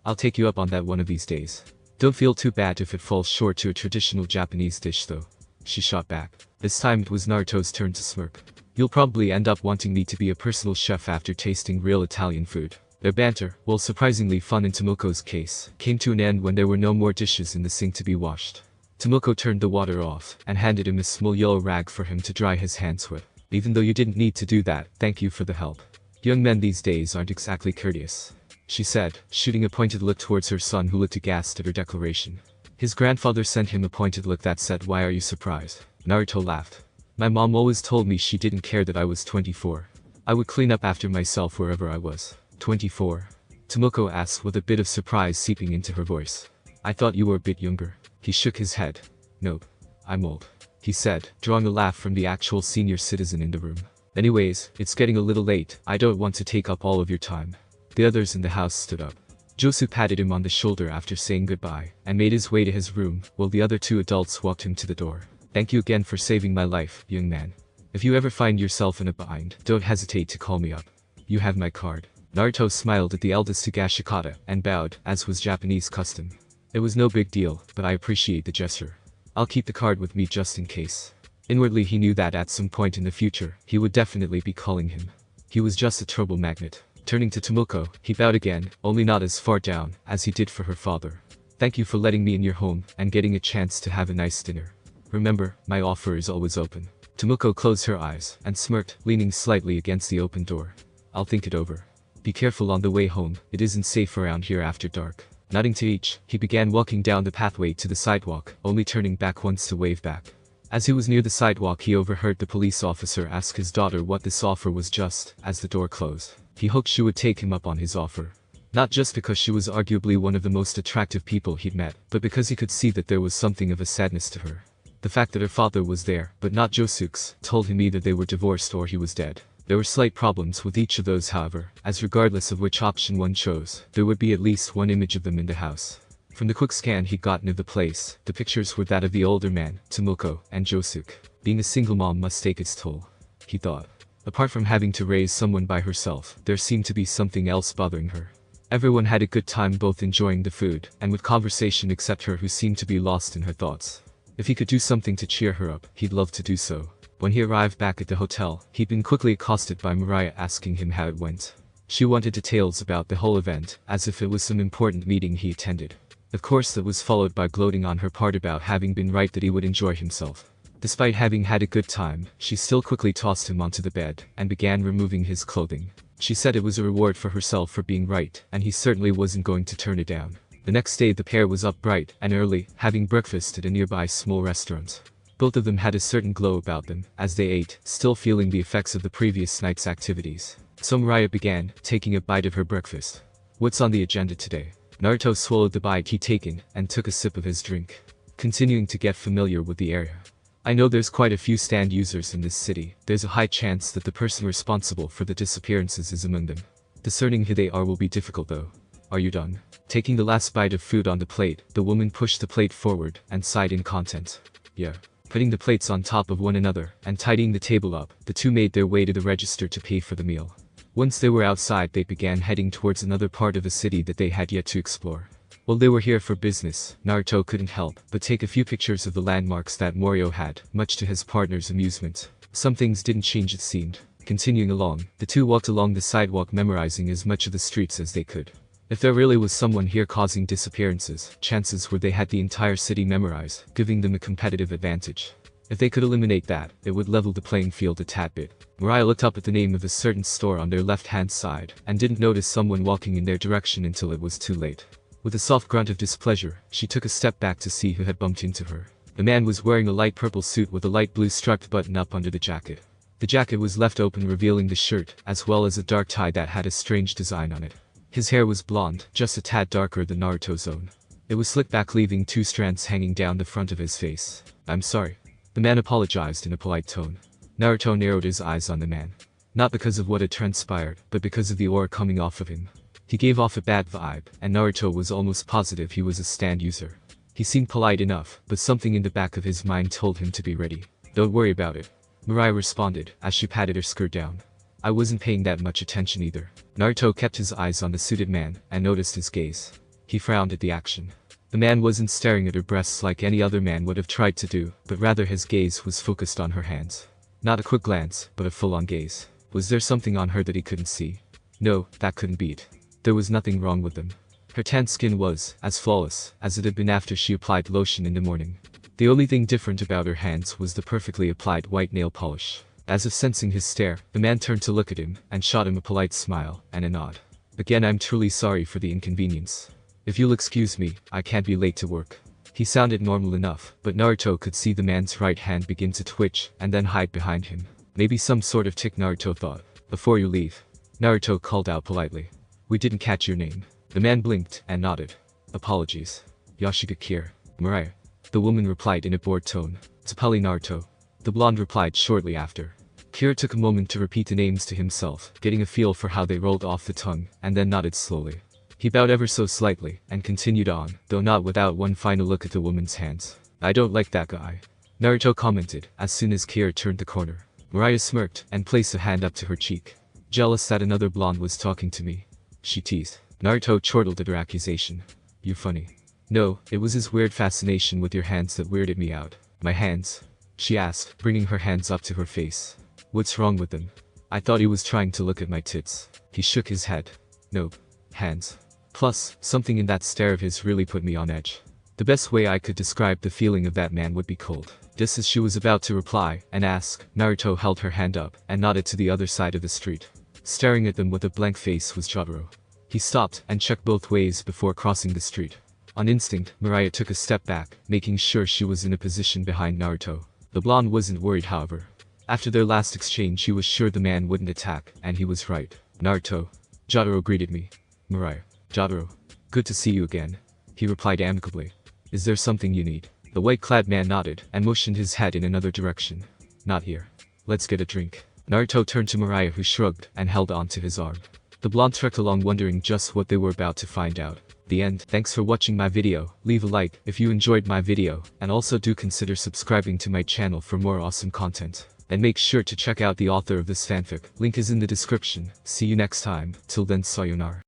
A: I'll take you up on that one of these days. Don't feel too bad if it falls short to a traditional Japanese dish though. She shot back. This time it was Naruto's turn to smirk. You'll probably end up wanting me to be a personal chef after tasting real Italian food. Their banter, while surprisingly fun in Tomoko's case, came to an end when there were no more dishes in the sink to be washed. Tomoko turned the water off and handed him a small yellow rag for him to dry his hands with. Even though you didn't need to do that, thank you for the help. Young men these days aren't exactly courteous, she said, shooting a pointed look towards her son who looked aghast at her declaration. His grandfather sent him a pointed look that said, "Why are you surprised?" Naruto laughed. My mom always told me she didn't care that I was 24. I would clean up after myself wherever I was. 24? Tomoko asked with a bit of surprise seeping into her voice. I thought you were a bit younger. He shook his head. Nope. I'm old, he said, drawing a laugh from the actual senior citizen in the room. Anyways, it's getting a little late. I don't want to take up all of your time. The others in the house stood up. Josu patted him on the shoulder after saying goodbye, and made his way to his room, while the other two adults walked him to the door. Thank you again for saving my life, young man. If you ever find yourself in a bind, don't hesitate to call me up. You have my card. Naruto smiled at the eldest Higashikata, and bowed, as was Japanese custom. It was no big deal, but I appreciate the gesture. I'll keep the card with me just in case. Inwardly he knew that at some point in the future, he would definitely be calling him. He was just a trouble magnet. Turning to Tomoko, he bowed again, only not as far down as he did for her father. Thank you for letting me in your home and getting a chance to have a nice dinner. Remember, my offer is always open. Tomoko closed her eyes and smirked, leaning slightly against the open door. I'll think it over. Be careful on the way home, it isn't safe around here after dark. Nodding to each, he began walking down the pathway to the sidewalk, only turning back once to wave back. As he was near the sidewalk, he overheard the police officer ask his daughter what this offer was just as the door closed. He hoped she would take him up on his offer. Not just because she was arguably one of the most attractive people he'd met, but because he could see that there was something of a sadness to her. The fact that her father was there, but not Josuke's, told him either they were divorced or he was dead. There were slight problems with each of those, however, as regardless of which option one chose, there would be at least one image of them in the house. From the quick scan he'd gotten of the place, the pictures were that of the older man, Tomoko, and Josuke. Being a single mom must take its toll, he thought. Apart from having to raise someone by herself, there seemed to be something else bothering her. Everyone had a good time, both enjoying the food and with conversation, except her, who seemed to be lost in her thoughts. If he could do something to cheer her up, he'd love to do so. When he arrived back at the hotel, he'd been quickly accosted by Mariah asking him how it went. She wanted details about the whole event, as if it was some important meeting he attended. Of course that was followed by gloating on her part about having been right that he would enjoy himself. Despite having had a good time, she still quickly tossed him onto the bed and began removing his clothing. She said it was a reward for herself for being right, and he certainly wasn't going to turn it down. The next day the pair was up bright and early, having breakfast at a nearby small restaurant. Both of them had a certain glow about them as they ate, still feeling the effects of the previous night's activities. So Mariah began, taking a bite of her breakfast. What's on the agenda today? Naruto swallowed the bite he'd taken and took a sip of his drink, continuing to get familiar with the area. I know there's quite a few stand users in this city. There's a high chance that the person responsible for the disappearances is among them. Discerning who they are will be difficult though. Are you done? Taking the last bite of food on the plate, the woman pushed the plate forward and sighed in content. Yeah. Putting the plates on top of one another and tidying the table up, the two made their way to the register to pay for the meal. Once they were outside, they began heading towards another part of the city that they had yet to explore. While they were here for business, Naruto couldn't help but take a few pictures of the landmarks that Morioh had, much to his partner's amusement. Some things didn't change, it seemed. Continuing along, the two walked along the sidewalk, memorizing as much of the streets as they could. If there really was someone here causing disappearances, chances were they had the entire city memorized, giving them a competitive advantage. If they could eliminate that, it would level the playing field a tad bit. Mariah looked up at the name of a certain store on their left-hand side, and didn't notice someone walking in their direction until it was too late. With a soft grunt of displeasure, she took a step back to see who had bumped into her. The man was wearing a light purple suit with a light blue striped button up under the jacket. The jacket was left open, revealing the shirt, as well as a dark tie that had a strange design on it. His hair was blonde, just a tad darker than Naruto's own. It was slicked back, leaving two strands hanging down the front of his face. I'm sorry. The man apologized in a polite tone. Naruto narrowed his eyes on the man. Not because of what had transpired, but because of the aura coming off of him. He gave off a bad vibe, and Naruto was almost positive he was a stand user. He seemed polite enough, but something in the back of his mind told him to be ready. Don't worry about it, Mariah responded, as she patted her skirt down. I wasn't paying that much attention either. Naruto kept his eyes on the suited man, and noticed his gaze. He frowned at the action. The man wasn't staring at her breasts like any other man would have tried to do, but rather his gaze was focused on her hands. Not a quick glance, but a full-on gaze. Was there something on her that he couldn't see? No, that couldn't be it. There was nothing wrong with them. Her tanned skin was as flawless as it had been after she applied lotion in the morning. The only thing different about her hands was the perfectly applied white nail polish. As if sensing his stare, the man turned to look at him and shot him a polite smile and a nod. Again, I'm truly sorry for the inconvenience. If you'll excuse me, I can't be late to work. He sounded normal enough, but Naruto could see the man's right hand begin to twitch and then hide behind him. Maybe some sort of tic, Naruto thought. Before you leave, Naruto called out politely. We didn't catch your name. The man blinked and nodded. Apologies. Yoshikage. Mariah. The woman replied in a bored tone. Tapali Naruto. The blonde replied shortly after. Kira took a moment to repeat the names to himself, getting a feel for how they rolled off the tongue, and then nodded slowly. He bowed ever so slightly, and continued on, though not without one final look at the woman's hands. I don't like that guy, Naruto commented, as soon as Kira turned the corner. Mariah smirked, and placed a hand up to her cheek. Jealous that another blonde was talking to me, she teased. Naruto chortled at her accusation. You're funny. No, it was his weird fascination with your hands that weirded me out. My hands? She asked, bringing her hands up to her face. What's wrong with them? I thought he was trying to look at my tits. He shook his head. Nope. Hands. Plus, something in that stare of his really put me on edge. The best way I could describe the feeling of that man would be cold. Just as she was about to reply and ask, Naruto held her hand up and nodded to the other side of the street. Staring at them with a blank face was Jotaro. He stopped and checked both ways before crossing the street. On instinct, Mariah took a step back, making sure she was in a position behind Naruto. The blonde wasn't worried, however. After their last exchange, she was sure the man wouldn't attack, and he was right. Naruto. Jotaro greeted me. Mariah. Jotaro. Good to see you again, he replied amicably. Is there something you need? The white-clad man nodded and motioned his head in another direction. Not here. Let's get a drink. Naruto turned to Mariah, who shrugged and held on to his arm. The blonde trekked along, wondering just what they were about to find out. The end. Thanks for watching my video. Leave a like if you enjoyed my video, and also do consider subscribing to my channel for more awesome content. And make sure to check out the author of this fanfic. Link is in the description. See you next time. Till then, sayonara.